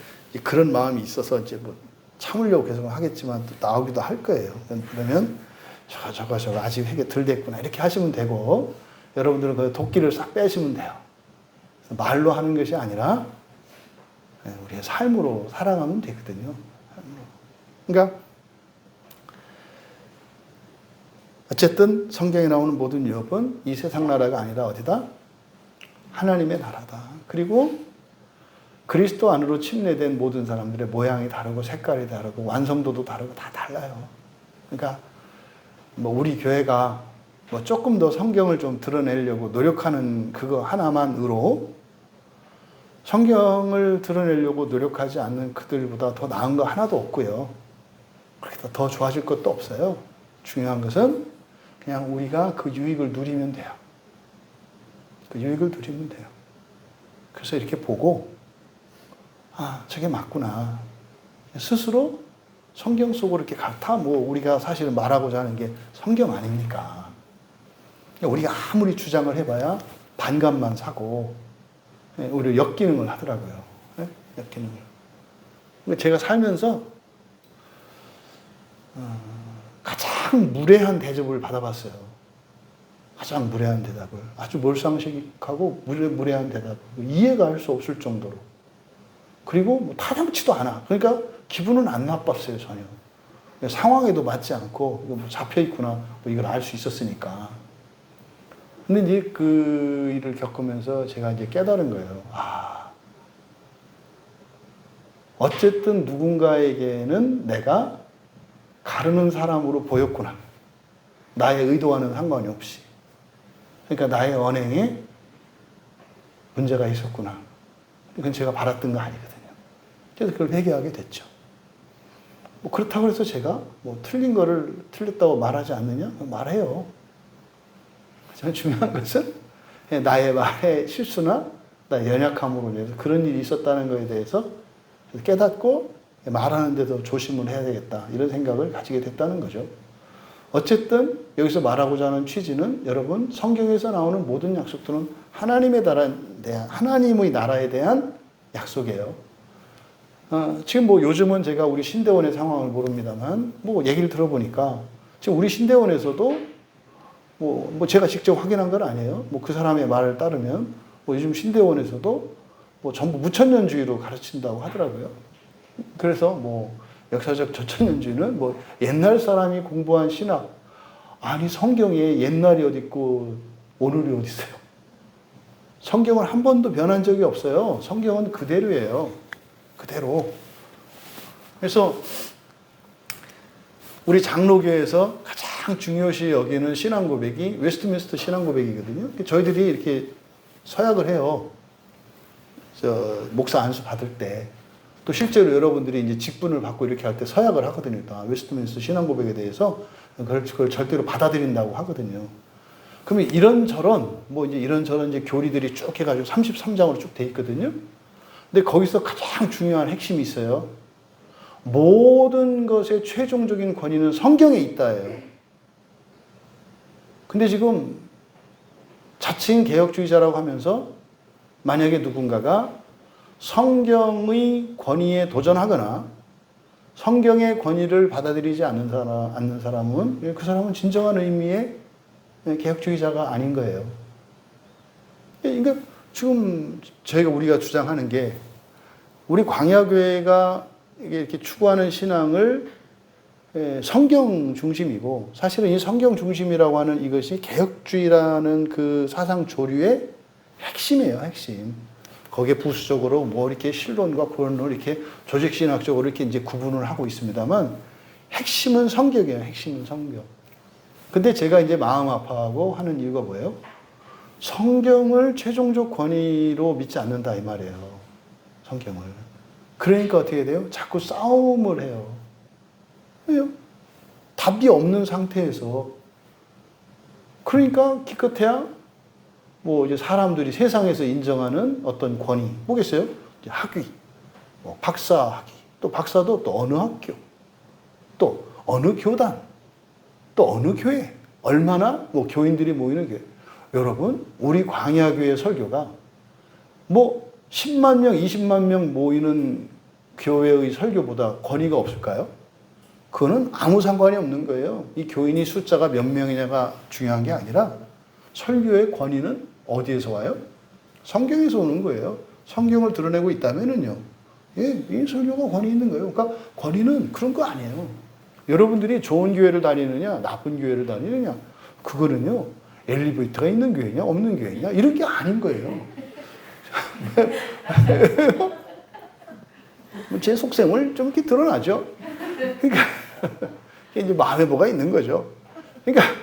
그런 마음이 있어서 이제 뭐 참으려고 계속 하겠지만 또 나오기도 할 거예요. 그러면 저거 아직 회개 덜 됐구나 이렇게 하시면 되고 여러분들은 그 도끼를 싹 빼시면 돼요. 말로 하는 것이 아니라 우리의 삶으로 살아가면 되거든요. 그러니까 어쨌든 성경에 나오는 모든 유업은 이 세상 나라가 아니라 어디다? 하나님의 나라다. 그리고 그리스도 안으로 침례된 모든 사람들의 모양이 다르고 색깔이 다르고 완성도도 다르고 다 달라요. 그러니까 뭐 우리 교회가 뭐 조금 더 성경을 좀 드러내려고 노력하는 그거 하나만으로 성경을 드러내려고 노력하지 않는 그들보다 더 나은 거 하나도 없고요. 그렇게 더 좋아질 것도 없어요. 중요한 것은 그냥 우리가 그 유익을 누리면 돼요. 그 유익을 누리면 돼요. 그래서 이렇게 보고 아, 저게 맞구나. 스스로 성경 속으로 이렇게 다 뭐 우리가 사실은 말하고자 하는 게 성경 아닙니까? 우리가 아무리 주장을 해봐야 반감만 사고 오히려 역기능을 하더라고요. 역기능을. 제가 살면서 가장 무례한 대접을 받아봤어요. 가장 무례한 대답을. 아주 몰상식하고 무례한 대답. 이해가 할 수 없을 정도로. 그리고 뭐 타당치도 않아. 그러니까 기분은 안 나빴어요, 전혀. 상황에도 맞지 않고, 이거 뭐 잡혀있구나. 뭐 이걸 알 수 있었으니까. 근데 이제 그 일을 겪으면서 제가 이제 깨달은 거예요. 아. 어쨌든 누군가에게는 내가 가르는 사람으로 보였구나. 나의 의도와는 상관이 없이. 그러니까 나의 언행에 문제가 있었구나. 그건 제가 바랐던 거 아니거든요. 그래서 그걸 회개하게 됐죠. 뭐 그렇다고 해서 제가 뭐 틀린 거를 틀렸다고 말하지 않느냐? 말해요. 하지만 중요한 것은 나의 말의 실수나 나의 연약함으로 인해서 그런 일이 있었다는 것에 대해서 깨닫고 말하는데도 조심을 해야 되겠다. 이런 생각을 가지게 됐다는 거죠. 어쨌든 여기서 말하고자 하는 취지는 여러분 성경에서 나오는 모든 약속들은 하나님의 나라에 대한 약속이에요. 지금 뭐 요즘은 제가 우리 신대원의 상황을 모릅니다만 뭐 얘기를 들어보니까 지금 우리 신대원에서도 뭐 제가 직접 확인한 건 아니에요. 뭐 그 사람의 말을 따르면 뭐 요즘 신대원에서도 뭐 전부 무천년주의로 가르친다고 하더라고요. 그래서 뭐 역사적 저천년주의는 뭐 옛날 사람이 공부한 신학, 아니 성경에 옛날이 어디 있고 오늘이 어디 있어요? 성경은 한 번도 변한 적이 없어요. 성경은 그대로예요. 그대로. 그래서 우리 장로교에서 가장 중요시 여기는 신앙 고백이 웨스트민스터 신앙 고백이거든요. 저희들이 이렇게 서약을 해요. 목사 안수 받을 때. 또 실제로 여러분들이 이제 직분을 받고 이렇게 할 때 서약을 하거든요. 웨스트민스터 신앙 고백에 대해서 그걸 절대로 받아들인다고 하거든요. 그러면 이런저런 이제 교리들이 쭉 해가지고 33장으로 쭉 돼 있거든요. 근데 거기서 가장 중요한 핵심이 있어요. 모든 것의 최종적인 권위는 성경에 있다예요. 근데 지금 자칭 개혁주의자라고 하면서 만약에 누군가가 성경의 권위에 도전하거나 성경의 권위를 받아들이지 않는 사람은 그 사람은 진정한 의미의 개혁주의자가 아닌 거예요. 그러니까 지금 우리가 주장하는 게 우리 광야교회가 이렇게 추구하는 신앙을 성경 중심이고 사실은 이 성경 중심이라고 하는 이것이 개혁주의라는 그 사상 조류의 핵심이에요, 핵심. 거기에 부수적으로 이렇게 실론과 본론을 이렇게 조직신학적으로 이렇게 이제 구분을 하고 있습니다만 핵심은 성경이에요, 핵심은 성경. 근데 제가 이제 마음 아파하고 하는 이유가 뭐예요? 성경을 최종적 권위로 믿지 않는다 이 말이에요. 성경을. 그러니까 어떻게 돼요? 자꾸 싸움을 해요. 왜요? 답이 없는 상태에서. 그러니까 기껏해야 이제 사람들이 세상에서 인정하는 어떤 권위 뭐겠어요? 학위, 박사 학위, 또 박사도 또 어느 학교, 또 어느 교단, 또 어느 교회, 얼마나 교인들이 모이는 교회. 여러분, 우리 광야교회 설교가 10만 명, 20만 명 모이는 교회의 설교보다 권위가 없을까요? 그거는 아무 상관이 없는 거예요. 이 교인이 숫자가 몇 명이냐가 중요한 게 아니라 설교의 권위는 어디에서 와요? 성경에서 오는 거예요. 성경을 드러내고 있다면은요. 이 설교가 권위 있는 거예요. 그러니까 권위는 그런 거 아니에요. 여러분들이 좋은 교회를 다니느냐, 나쁜 교회를 다니느냐, 그거는요, 엘리베이터가 있는 교회냐, 없는 교회냐, 이런 게 아닌 거예요. 제 속셈을 좀 이렇게 드러나죠. 그러니까, 이제 마음에 뭐가 있는 거죠. 그러니까,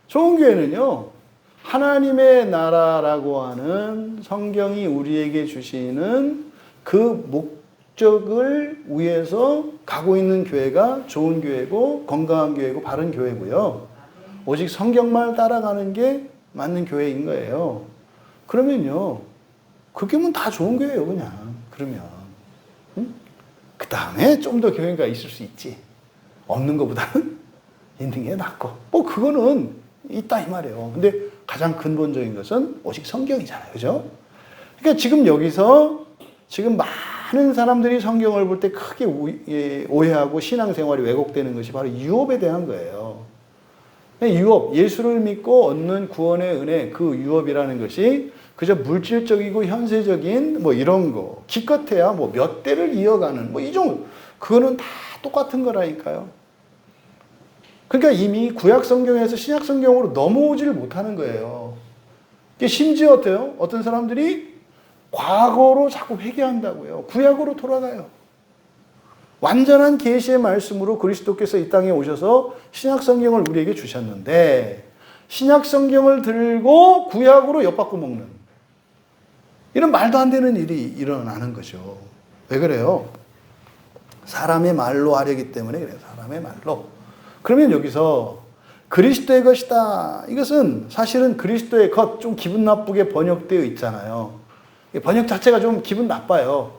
좋은 교회는요, 하나님의 나라라고 하는 성경이 우리에게 주시는 그 목적을 위해서 가고 있는 교회가 좋은 교회고 건강한 교회고 바른 교회고요. 오직 성경만 따라가는 게 맞는 교회인 거예요. 그러면요. 그렇게 하면 다 좋은 교회예요, 그냥. 그러면. 응? 그 다음에 좀 더 교회가 있을 수 있지. 없는 것보다는 있는 게 낫고. 그거는 있다 이 말이에요. 근데 가장 근본적인 것은 오직 성경이잖아요. 그죠? 그러니까 지금 여기서 지금 많은 사람들이 성경을 볼 때 크게 오해하고 신앙생활이 왜곡되는 것이 바로 유업에 대한 거예요. 유업, 예수를 믿고 얻는 구원의 은혜, 그 유업이라는 것이 그저 물질적이고 현세적인 이런 거, 기껏해야 몇 대를 이어가는 이 정도, 그거는 다 똑같은 거라니까요. 그러니까 이미 구약 성경에서 신약 성경으로 넘어오지를 못하는 거예요. 심지어 어때요? 어떤 사람들이 과거로 자꾸 회개한다고요. 구약으로 돌아가요. 완전한 계시의 말씀으로 그리스도께서 이 땅에 오셔서 신약 성경을 우리에게 주셨는데 신약 성경을 들고 구약으로 엿바꿔 먹는 이런 말도 안 되는 일이 일어나는 거죠. 왜 그래요? 사람의 말로 하려기 때문에 그래요. 사람의 말로. 그러면 여기서 그리스도의 것이다. 이것은 사실은 그리스도의 것 좀 기분 나쁘게 번역되어 있잖아요. 번역 자체가 좀 기분 나빠요.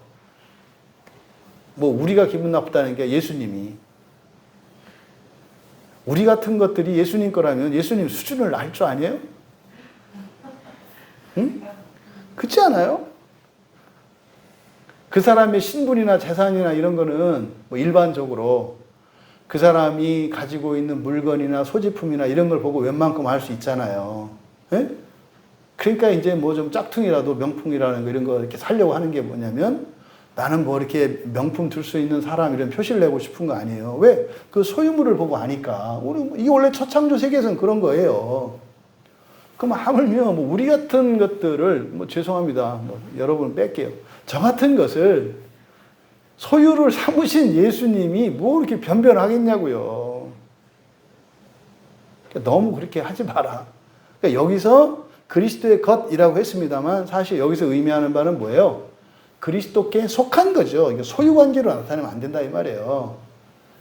우리가 기분 나쁘다는 게 예수님이. 우리 같은 것들이 예수님 거라면 예수님 수준을 알 줄 아니에요? 응? 그렇지 않아요? 그 사람의 신분이나 재산이나 이런 거는 일반적으로 그 사람이 가지고 있는 물건이나 소지품이나 이런 걸 보고 웬만큼 알 수 있잖아요. 예? 그러니까 이제 좀 짝퉁이라도 명품이라는 거 이런 거 이렇게 살려고 하는 게 뭐냐면 나는 이렇게 명품 들 수 있는 사람 이런 표시를 내고 싶은 거 아니에요. 왜? 그 소유물을 보고 아니까. 이게 원래 초창조 세계에서는 그런 거예요. 그럼 하물며 뭐 우리 같은 것들을 뭐 죄송합니다. 뭐 여러분 뺄게요. 저 같은 것을 소유를 삼으신 예수님이 뭐 이렇게 변변하겠냐고요. 그러니까 너무 그렇게 하지 마라. 그러니까 여기서 그리스도의 것이라고 했습니다만 사실 여기서 의미하는 바는 뭐예요? 그리스도께 속한 거죠. 이거 소유 관계로 나타내면 안 된다 이 말이에요.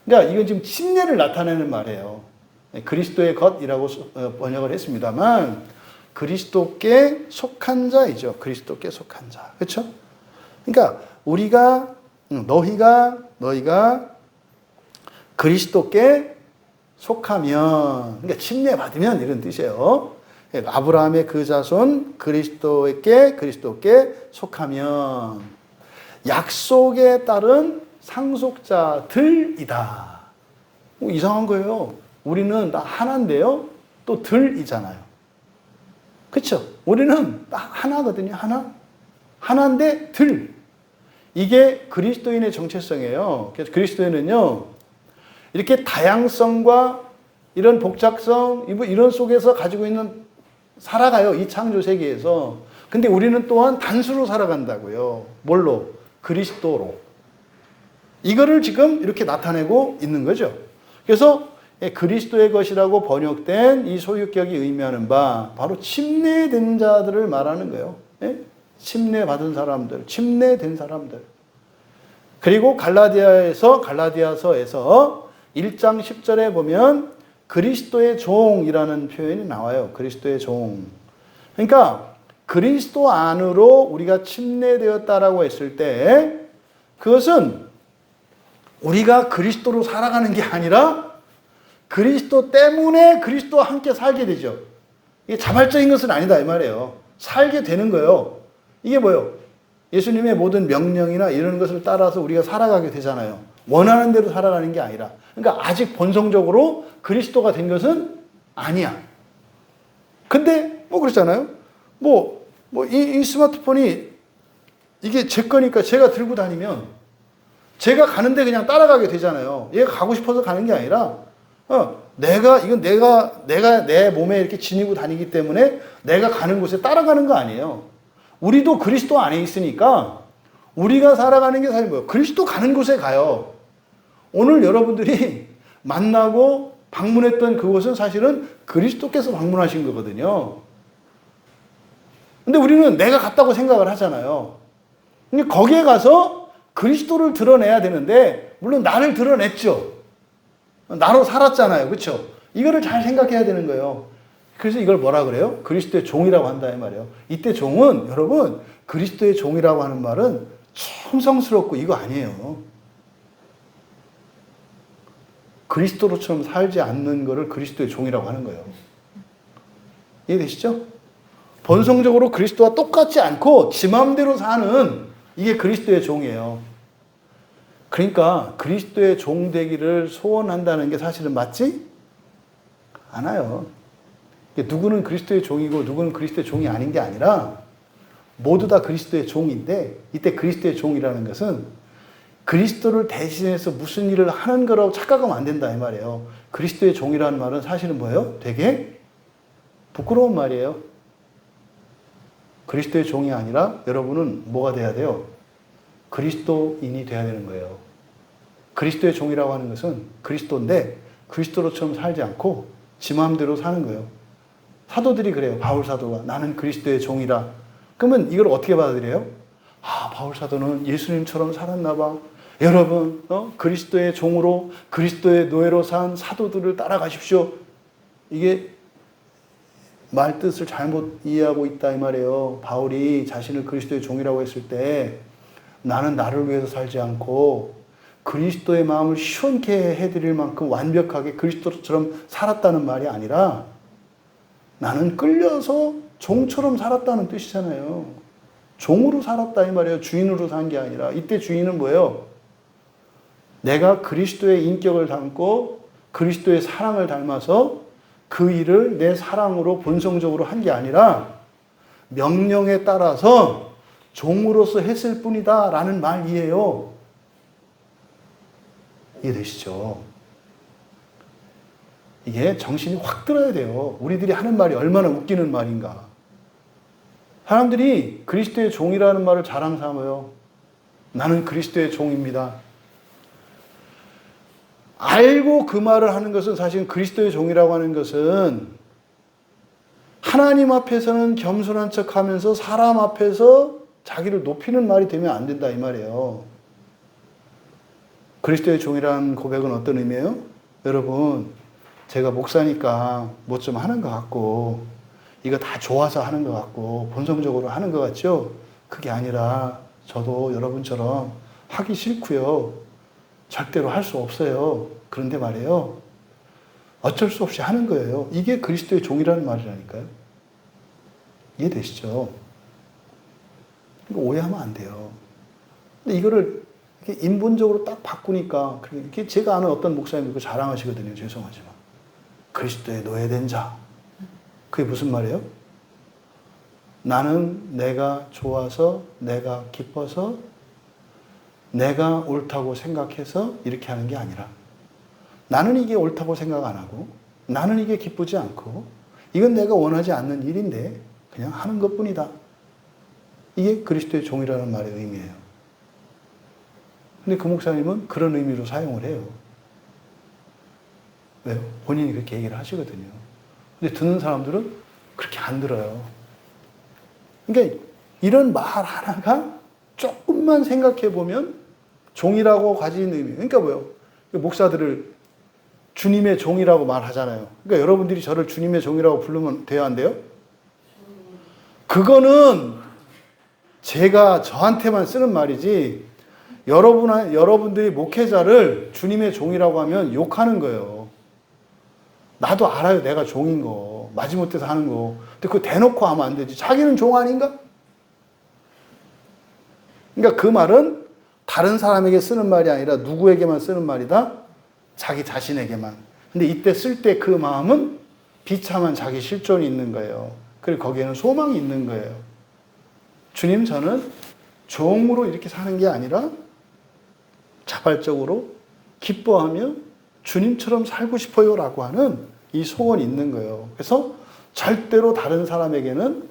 그러니까 이건 지금 침례를 나타내는 말이에요. 그리스도의 것이라고 번역을 했습니다만 그리스도께 속한 자이죠. 그리스도께 속한 자. 그렇죠? 그러니까 우리가 너희가 그리스도께 속하면, 그러니까 침례 받으면 이런 뜻이에요. 아브라함의 그 자손 그리스도께 속하면 약속에 따른 상속자들이다. 이상한 거예요. 우리는 다 하나인데요. 또 들이잖아요. 그렇죠? 우리는 딱 하나거든요. 하나인데 들. 이게 그리스도인의 정체성이에요. 그래서 그리스도인은요, 이렇게 다양성과 이런 복잡성, 이런 속에서 가지고 있는, 살아가요. 이 창조 세계에서. 근데 우리는 또한 단수로 살아간다고요. 뭘로? 그리스도로. 이거를 지금 이렇게 나타내고 있는 거죠. 그래서 그리스도의 것이라고 번역된 이 소유격이 의미하는 바, 바로 침례된 자들을 말하는 거예요. 침례받은 사람들, 침례된 사람들. 그리고 갈라디아서에서 1장 10절에 보면 그리스도의 종이라는 표현이 나와요. 그리스도의 종. 그러니까 그리스도 안으로 우리가 침례되었다라고 했을 때 그것은 우리가 그리스도로 살아가는 게 아니라 그리스도 때문에 그리스도와 함께 살게 되죠. 이게 자발적인 것은 아니다 이 말이에요. 살게 되는 거예요. 이게 뭐예요? 예수님의 모든 명령이나 이런 것을 따라서 우리가 살아가게 되잖아요. 원하는 대로 살아가는 게 아니라. 그러니까 아직 본성적으로 그리스도가 된 것은 아니야. 근데 뭐 그렇잖아요. 이 스마트폰이 이게 제 거니까 제가 들고 다니면 제가 가는데 그냥 따라가게 되잖아요. 얘가 가고 싶어서 가는 게 아니라 내가 내 몸에 이렇게 지니고 다니기 때문에 내가 가는 곳에 따라가는 거 아니에요. 우리도 그리스도 안에 있으니까 우리가 살아가는 게 사실 뭐예요? 그리스도 가는 곳에 가요. 오늘 여러분들이 만나고 방문했던 그곳은 사실은 그리스도께서 방문하신 거거든요. 근데 우리는 내가 갔다고 생각을 하잖아요. 근데 거기에 가서 그리스도를 드러내야 되는데 물론 나를 드러냈죠. 나로 살았잖아요. 그렇죠? 이거를 잘 생각해야 되는 거예요. 그래서 이걸 뭐라 그래요? 그리스도의 종이라고 한다 이 말이에요. 이때 종은 여러분 그리스도의 종이라고 하는 말은 충성스럽고 이거 아니에요. 그리스도로처럼 살지 않는 거를 그리스도의 종이라고 하는 거예요. 이해되시죠? 본성적으로 그리스도와 똑같지 않고 지 마음대로 사는 이게 그리스도의 종이에요. 그러니까 그리스도의 종 되기를 소원한다는 게 사실은 맞지? 않아요. 누구는 그리스도의 종이고 누구는 그리스도의 종이 아닌 게 아니라 모두 다 그리스도의 종인데 이때 그리스도의 종이라는 것은 그리스도를 대신해서 무슨 일을 하는 거라고 착각하면 안 된다 이 말이에요. 그리스도의 종이라는 말은 사실은 뭐예요? 되게 부끄러운 말이에요. 그리스도의 종이 아니라 여러분은 뭐가 돼야 돼요? 그리스도인이 돼야 되는 거예요. 그리스도의 종이라고 하는 것은 그리스도인데 그리스도로처럼 살지 않고 지 마음대로 사는 거예요. 사도들이 그래요. 바울 사도가 나는 그리스도의 종이라. 그러면 이걸 어떻게 받아들여요? 바울 사도는 예수님처럼 살았나 봐. 여러분 그리스도의 종으로 그리스도의 노예로 산 사도들을 따라가십시오. 이게 말 뜻을 잘못 이해하고 있다 이 말이에요. 바울이 자신을 그리스도의 종이라고 했을 때 나는 나를 위해서 살지 않고 그리스도의 마음을 시원케 해드릴 만큼 완벽하게 그리스도처럼 살았다는 말이 아니라 나는 끌려서 종처럼 살았다는 뜻이잖아요. 종으로 살았다 이 말이에요. 주인으로 산 게 아니라. 이때 주인은 뭐예요? 내가 그리스도의 인격을 담고 그리스도의 사랑을 닮아서 그 일을 내 사랑으로 본성적으로 한 게 아니라 명령에 따라서 종으로서 했을 뿐이다 라는 말이에요. 이해되시죠? 이게 정신이 확 들어야 돼요. 우리들이 하는 말이 얼마나 웃기는 말인가. 사람들이 그리스도의 종이라는 말을 자랑 삼아요. 나는 그리스도의 종입니다. 알고 그 말을 하는 것은 사실 그리스도의 종이라고 하는 것은 하나님 앞에서는 겸손한 척 하면서 사람 앞에서 자기를 높이는 말이 되면 안 된다 이 말이에요. 그리스도의 종이라는 고백은 어떤 의미예요? 여러분, 제가 목사니까 뭐 좀 하는 것 같고 이거 다 좋아서 하는 것 같고 본성적으로 하는 것 같죠? 그게 아니라 저도 여러분처럼 하기 싫고요. 절대로 할 수 없어요. 그런데 말이에요. 어쩔 수 없이 하는 거예요. 이게 그리스도의 종이라는 말이라니까요. 이해되시죠? 이거 오해하면 안 돼요. 근데 이거를 이렇게 인본적으로 딱 바꾸니까, 이렇게 제가 아는 어떤 목사님이 그 자랑하시거든요. 죄송하지만. 그리스도의 노예된 자. 그게 무슨 말이에요? 나는 내가 좋아서, 내가 기뻐서, 내가 옳다고 생각해서 이렇게 하는 게 아니라 나는 이게 옳다고 생각 안 하고 나는 이게 기쁘지 않고 이건 내가 원하지 않는 일인데 그냥 하는 것뿐이다. 이게 그리스도의 종이라는 말의 의미예요. 근데 그 목사님은 그런 의미로 사용을 해요. 왜요? 본인이 그렇게 얘기를 하시거든요. 근데 듣는 사람들은 그렇게 안 들어요. 그러니까 이런 말 하나가 조금만 생각해 보면 종이라고 가진 의미. 그러니까 뭐요? 목사들을 주님의 종이라고 말하잖아요. 그러니까 여러분들이 저를 주님의 종이라고 부르면 돼요, 안 돼요? 그거는 제가 저한테만 쓰는 말이지, 여러분들이 목회자를 주님의 종이라고 하면 욕하는 거예요. 나도 알아요, 내가 종인 거. 마지못해서 하는 거. 근데 그거 대놓고 하면 안 되지. 자기는 종 아닌가? 그러니까 그 말은 다른 사람에게 쓰는 말이 아니라 누구에게만 쓰는 말이다? 자기 자신에게만. 근데 이때 쓸 때 그 마음은 비참한 자기 실존이 있는 거예요. 그리고 거기에는 소망이 있는 거예요. 주님, 저는 종으로 이렇게 사는 게 아니라 자발적으로 기뻐하며 주님처럼 살고 싶어요 라고 하는 이 소원이 있는 거예요. 그래서 절대로 다른 사람에게는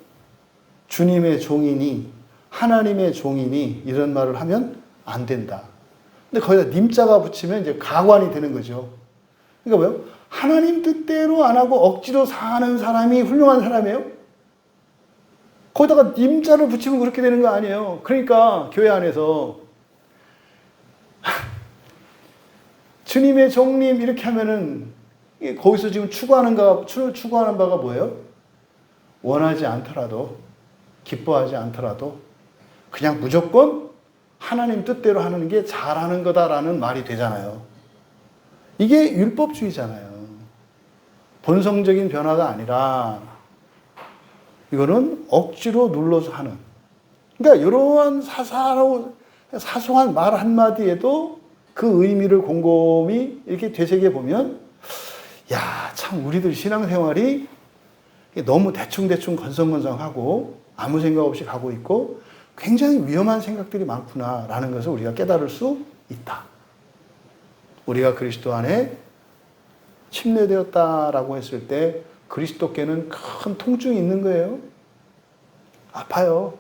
주님의 종이니 하나님의 종이니 이런 말을 하면 안 된다. 근데 거기다 님자가 붙이면 이제 가관이 되는 거죠. 그러니까 뭐요? 하나님 뜻대로 안 하고 억지로 사는 사람이 훌륭한 사람이에요? 거기다가 님자를 붙이면 그렇게 되는 거 아니에요. 그러니까 교회 안에서 주님의 종님 이렇게 하면은 거기서 지금 추구하는 바가 뭐예요? 원하지 않더라도, 기뻐하지 않더라도 그냥 무조건 하나님 뜻대로 하는 게 잘하는 거다라는 말이 되잖아요. 이게 율법주의잖아요. 본성적인 변화가 아니라 이거는 억지로 눌러서 하는. 그러니까 이러한 사소한 말 한마디에도 그 의미를 곰곰이 이렇게 되새겨 보면, 야, 참 우리들 신앙생활이 너무 대충대충 건성건성하고 아무 생각 없이 가고 있고 굉장히 위험한 생각들이 많구나라는 것을 우리가 깨달을 수 있다. 우리가 그리스도 안에 침례되었다라고 했을 때 그리스도께는 큰 통증이 있는 거예요. 아파요.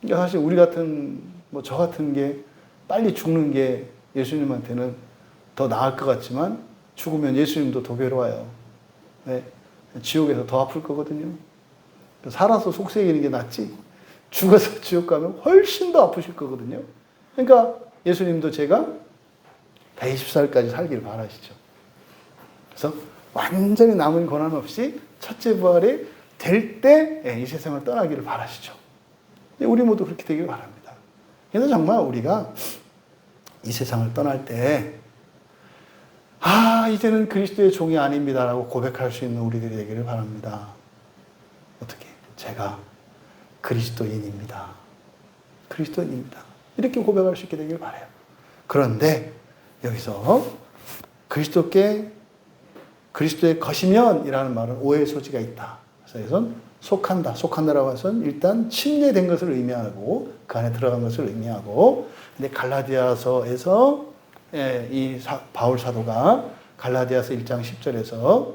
그러니까 사실 우리 같은, 저 같은 게 빨리 죽는 게 예수님한테는 더 나을 것 같지만 죽으면 예수님도 더 괴로워요. 네? 지옥에서 더 아플 거거든요. 살아서 속썩이는 게 낫지 죽어서 지옥 가면 훨씬 더 아프실 거거든요. 그러니까 예수님도 제가 120살까지 살기를 바라시죠. 그래서 완전히 남은 고난 없이 첫째 부활이 될 때 이 세상을 떠나기를 바라시죠. 우리 모두 그렇게 되기를 바랍니다. 그래서 정말 우리가 이 세상을 떠날 때 이제는 그리스도의 종이 아닙니다라고 고백할 수 있는 우리들이 되기를 바랍니다. 어떻게? 제가 그리스도인입니다. 그리스도인입니다. 이렇게 고백할 수 있게 되기를 바라요. 그런데 여기서 그리스도의 것이면이라는 말은 오해의 소지가 있다. 그래서 이것은 속한다라고 해서는 일단 침례된 것을 의미하고 그 안에 들어간 것을 의미하고, 근데 갈라디아서에서 이 바울 사도가 갈라디아서 1장 10절에서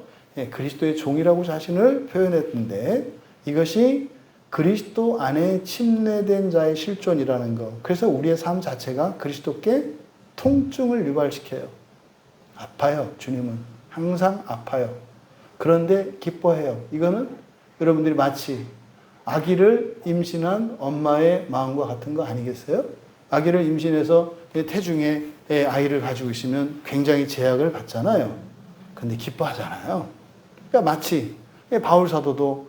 그리스도의 종이라고 자신을 표현했는데 이것이 그리스도 안에 침례된 자의 실존이라는 것. 그래서 우리의 삶 자체가 그리스도께 통증을 유발시켜요. 아파요. 주님은 항상 아파요. 그런데 기뻐해요. 이거는 여러분들이 마치 아기를 임신한 엄마의 마음과 같은 거 아니겠어요? 아기를 임신해서 태중에 아이를 가지고 있으면 굉장히 제약을 받잖아요. 근데 기뻐하잖아요. 그러니까 마치 바울 사도도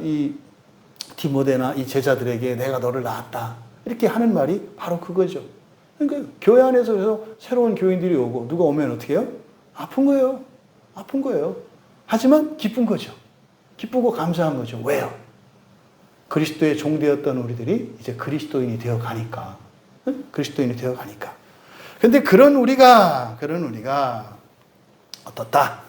이 디모데나 이 제자들에게 내가 너를 낳았다 이렇게 하는 말이 바로 그거죠. 그러니까 교회 안에서 그래서 새로운 교인들이 오고 누가 오면 어떻게 해요? 아픈 거예요. 아픈 거예요. 하지만 기쁜 거죠. 기쁘고 감사한 거죠. 왜요? 그리스도의 종되었던 우리들이 이제 그리스도인이 되어 가니까. 그리스도인이 되어 가니까. 근데 그런 우리가 어떻다?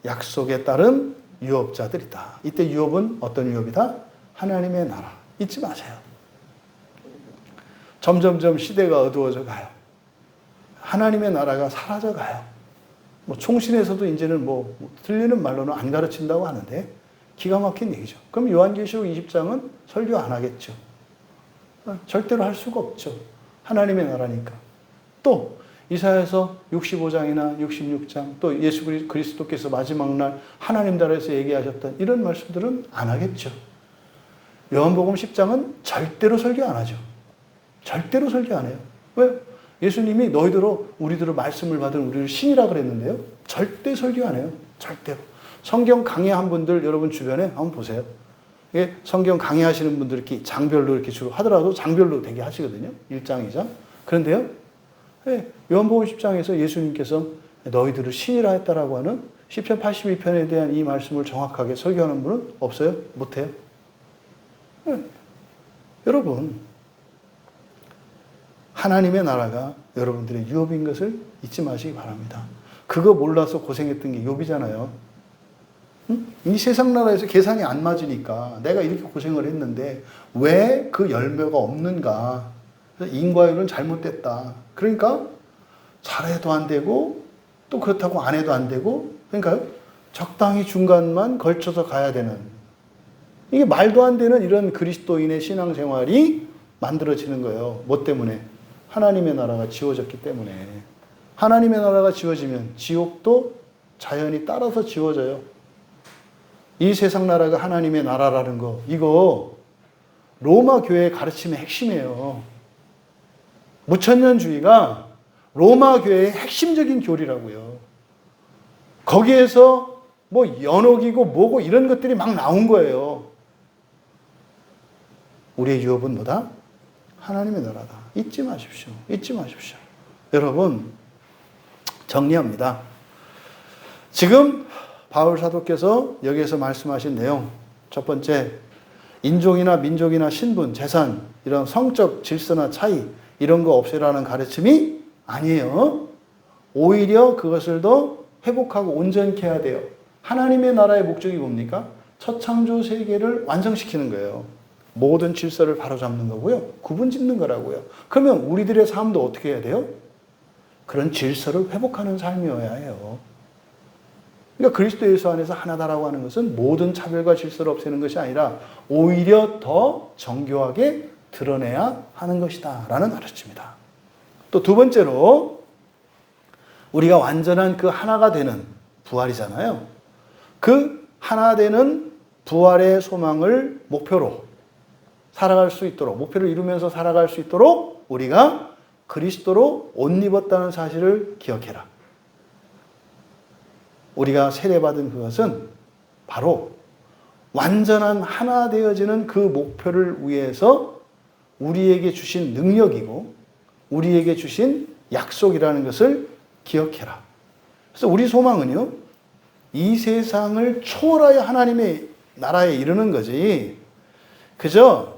약속에 따른 유업자들이다. 이때 유업은 어떤 유업이다? 하나님의 나라. 잊지 마세요. 점점점 시대가 어두워져 가요. 하나님의 나라가 사라져 가요. 총신에서도 이제는 들리는 말로는 안 가르친다고 하는데 기가 막힌 얘기죠. 그럼 요한계시록 20장은 설교 안 하겠죠. 절대로 할 수가 없죠. 하나님의 나라니까. 또 이사야서 65장이나 66장 또 예수 그리스도께서 마지막 날 하나님 나라에서 얘기하셨던 이런 말씀들은 안 하겠죠. 요한복음 10장은 절대로 설교 안 하죠. 절대로 설교 안 해요. 왜? 예수님이 우리들로 말씀을 받은 우리를 신이라 그랬는데요. 절대 설교 안 해요. 절대로. 성경 강의한 분들 여러분 주변에 한번 보세요. 이게 성경 강의하시는 분들 이렇게 장별로 이렇게 주로 하더라도 장별로 되게 하시거든요. 1장, 2장. 그런데요. 요한복음 10장에서 예수님께서 너희들을 신이라 했다라고 하는 시편 82편에 대한 이 말씀을 정확하게 설교하는 분은 없어요? 못해요? 여러분, 하나님의 나라가 여러분들의 유업인 것을 잊지 마시기 바랍니다. 그거 몰라서 고생했던 게 욥이잖아요. 이 세상 나라에서 계산이 안 맞으니까 내가 이렇게 고생을 했는데 왜 그 열매가 없는가? 인과율은 잘못됐다. 그러니까 잘해도 안 되고 또 그렇다고 안 해도 안 되고 그러니까 적당히 중간만 걸쳐서 가야 되는 이게 말도 안 되는 이런 그리스도인의 신앙생활이 만들어지는 거예요. 뭐 때문에? 하나님의 나라가 지워졌기 때문에. 하나님의 나라가 지워지면 지옥도 자연히 따라서 지워져요. 이 세상 나라가 하나님의 나라라는 거 이거 로마 교회의 가르침의 핵심이에요. 무천년주의가 로마 교회의 핵심적인 교리라고요. 거기에서 연옥이고 뭐고 이런 것들이 막 나온 거예요. 우리의 유업은 뭐다? 하나님의 나라다. 잊지 마십시오. 잊지 마십시오. 여러분, 정리합니다. 지금 바울 사도께서 여기에서 말씀하신 내용, 첫 번째, 인종이나 민족이나 신분, 재산, 이런 성적 질서나 차이, 이런 거 없애라는 가르침이 아니에요. 오히려 그것을 더 회복하고 온전케 해야 돼요. 하나님의 나라의 목적이 뭡니까? 첫 창조 세계를 완성시키는 거예요. 모든 질서를 바로잡는 거고요. 구분 짓는 거라고요. 그러면 우리들의 삶도 어떻게 해야 돼요? 그런 질서를 회복하는 삶이어야 해요. 그러니까 그리스도 예수 안에서 하나다라고 하는 것은 모든 차별과 질서를 없애는 것이 아니라 오히려 더 정교하게 드러내야 하는 것이다 라는 가르침입니다. 또 두 번째로 우리가 완전한 그 하나가 되는 부활이잖아요. 그 하나 되는 부활의 소망을 목표로 살아갈 수 있도록, 목표를 이루면서 살아갈 수 있도록 우리가 그리스도로 옷 입었다는 사실을 기억해라. 우리가 세례받은 그것은 바로 완전한 하나 되어지는 그 목표를 위해서 우리에게 주신 능력이고 우리에게 주신 약속이라는 것을 기억해라. 그래서 우리 소망은요, 이 세상을 초월하여 하나님의 나라에 이르는 거지, 그저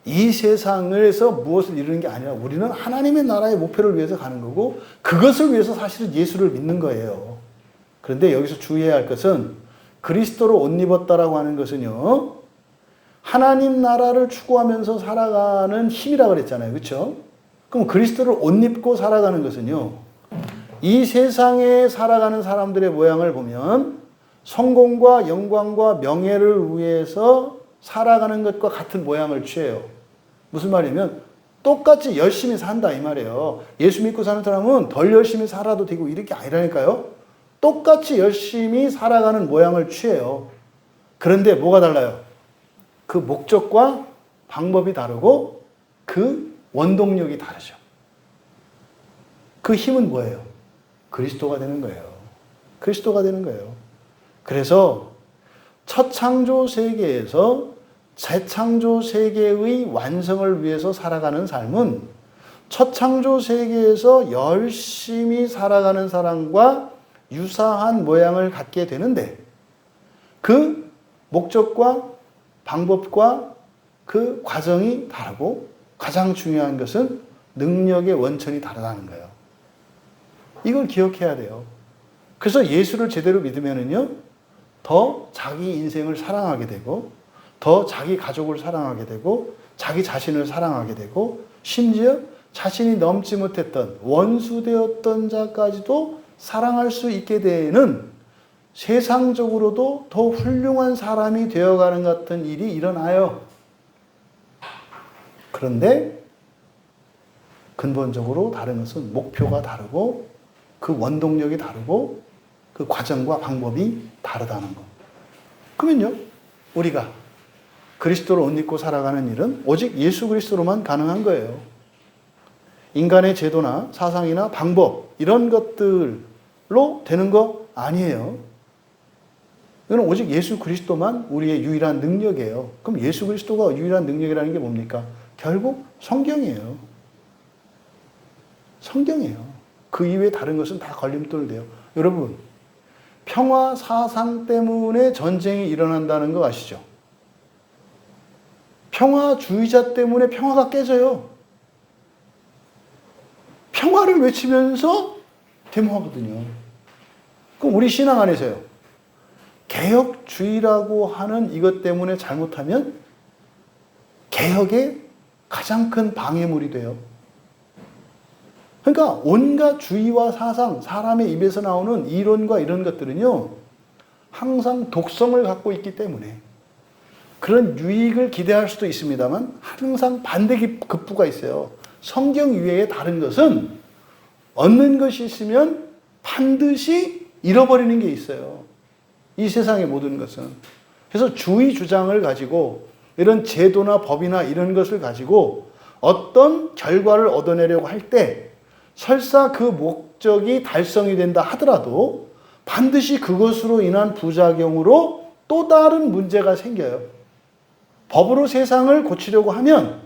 이 세상에서 무엇을 이루는 게 아니라 우리는 하나님의 나라의 목표를 위해서 가는 거고 그것을 위해서 사실은 예수를 믿는 거예요. 그런데 여기서 주의해야 할 것은 그리스도로 옷 입었다라고 하는 것은요, 하나님 나라를 추구하면서 살아가는 힘이라고 그랬잖아요. 그렇죠? 그럼 그리스도를 옷 입고 살아가는 것은요, 이 세상에 살아가는 사람들의 모양을 보면 성공과 영광과 명예를 위해서 살아가는 것과 같은 모양을 취해요. 무슨 말이냐면 똑같이 열심히 산다 이 말이에요. 예수 믿고 사는 사람은 덜 열심히 살아도 되고 이렇게 아니라니까요. 똑같이 열심히 살아가는 모양을 취해요. 그런데 뭐가 달라요? 그 목적과 방법이 다르고 그 원동력이 다르죠. 그 힘은 뭐예요? 그리스도가 되는 거예요. 그리스도가 되는 거예요. 그래서 첫 창조 세계에서 재창조 세계의 완성을 위해서 살아가는 삶은 첫 창조 세계에서 열심히 살아가는 사람과 유사한 모양을 갖게 되는데 그 목적과 방법과 그 과정이 다르고 가장 중요한 것은 능력의 원천이 다르다는 거예요. 이걸 기억해야 돼요. 그래서 예수를 제대로 믿으면은요, 더 자기 인생을 사랑하게 되고, 더 자기 가족을 사랑하게 되고, 자기 자신을 사랑하게 되고, 심지어 자신이 넘지 못했던 원수되었던 자까지도 사랑할 수 있게 되는 세상적으로도 더 훌륭한 사람이 되어가는 같은 일이 일어나요. 그런데 근본적으로 다른 것은 목표가 다르고 그 원동력이 다르고 그 과정과 방법이 다르다는 것. 그러면요, 우리가 그리스도를 옷 입고 살아가는 일은 오직 예수 그리스도로만 가능한 거예요. 인간의 제도나 사상이나 방법 이런 것들로 되는 거 아니에요. 이건 오직 예수 그리스도만 우리의 유일한 능력이에요. 그럼 예수 그리스도가 유일한 능력이라는 게 뭡니까? 결국 성경이에요. 성경이에요. 그 이외에 다른 것은 다 걸림돌 돼요. 여러분, 평화 사상 때문에 전쟁이 일어난다는 거 아시죠? 평화주의자 때문에 평화가 깨져요. 평화를 외치면서 데모하거든요. 그럼 우리 신앙 안에서요, 개혁주의라고 하는 이것 때문에 잘못하면 개혁의 가장 큰 방해물이 돼요. 그러니까 온갖 주의와 사상, 사람의 입에서 나오는 이론과 이런 것들은요, 항상 독성을 갖고 있기 때문에 그런 유익을 기대할 수도 있습니다만 항상 반대급부가 있어요. 성경 이외에 다른 것은 얻는 것이 있으면 반드시 잃어버리는 게 있어요. 이 세상의 모든 것은. 그래서 주의 주장을 가지고 이런 제도나 법이나 이런 것을 가지고 어떤 결과를 얻어내려고 할 때 설사 그 목적이 달성이 된다 하더라도 반드시 그것으로 인한 부작용으로 또 다른 문제가 생겨요. 법으로 세상을 고치려고 하면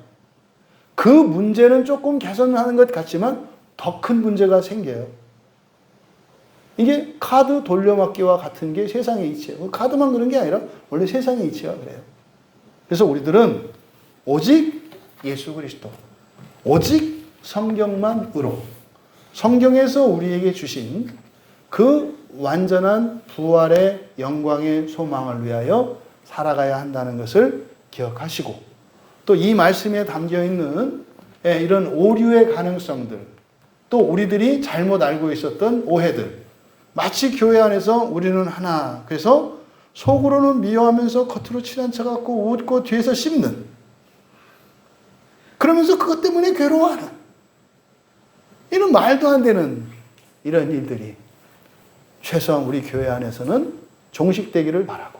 그 문제는 조금 개선하는 것 같지만 더 큰 문제가 생겨요. 이게 카드 돌려막기와 같은 게 세상의 이치예요. 카드만 그런 게 아니라 원래 세상의 이치가 그래요. 그래서 우리들은 오직 예수 그리스도, 오직 성경만으로 성경에서 우리에게 주신 그 완전한 부활의 영광의 소망을 위하여 살아가야 한다는 것을 기억하시고 또 이 말씀에 담겨있는 이런 오류의 가능성들 또 우리들이 잘못 알고 있었던 오해들 마치 교회 안에서 우리는 하나 그래서 속으로는 미워하면서 겉으로 친한 척 같고 웃고 뒤에서 씹는 그러면서 그것 때문에 괴로워하는 이런 말도 안 되는 이런 일들이 최소한 우리 교회 안에서는 종식되기를 바라고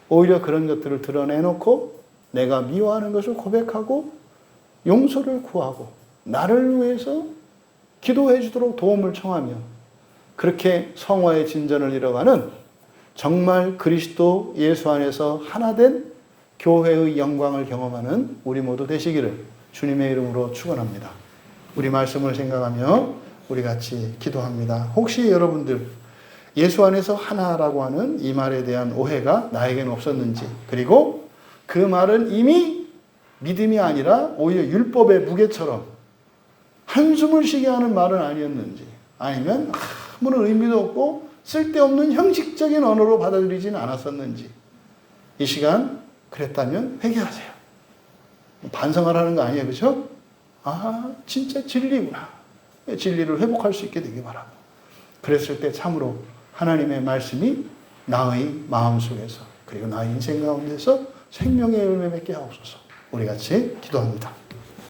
오히려 그런 것들을 드러내놓고 내가 미워하는 것을 고백하고 용서를 구하고 나를 위해서 기도해 주도록 도움을 청하며 그렇게 성화의 진전을 이뤄가는 정말 그리스도 예수 안에서 하나된 교회의 영광을 경험하는 우리 모두 되시기를 주님의 이름으로 축원합니다. 우리 말씀을 생각하며 우리 같이 기도합니다. 혹시 여러분들 예수 안에서 하나라고 하는 이 말에 대한 오해가 나에게는 없었는지 그리고 그 말은 이미 믿음이 아니라 오히려 율법의 무게처럼 한숨을 쉬게 하는 말은 아니었는지 아니면 아무런 의미도 없고 쓸데없는 형식적인 언어로 받아들이지는 않았었는지 이 시간 그랬다면 회개하세요. 반성하라는 거 아니에요. 그렇죠? 아 진짜 진리구나. 진리를 회복할 수 있게 되기 바라고 그랬을 때 참으로 하나님의 말씀이 나의 마음속에서 그리고 나의 인생 가운데서 생명의 열매 맺게 하옵소서. 우리 같이 기도합니다.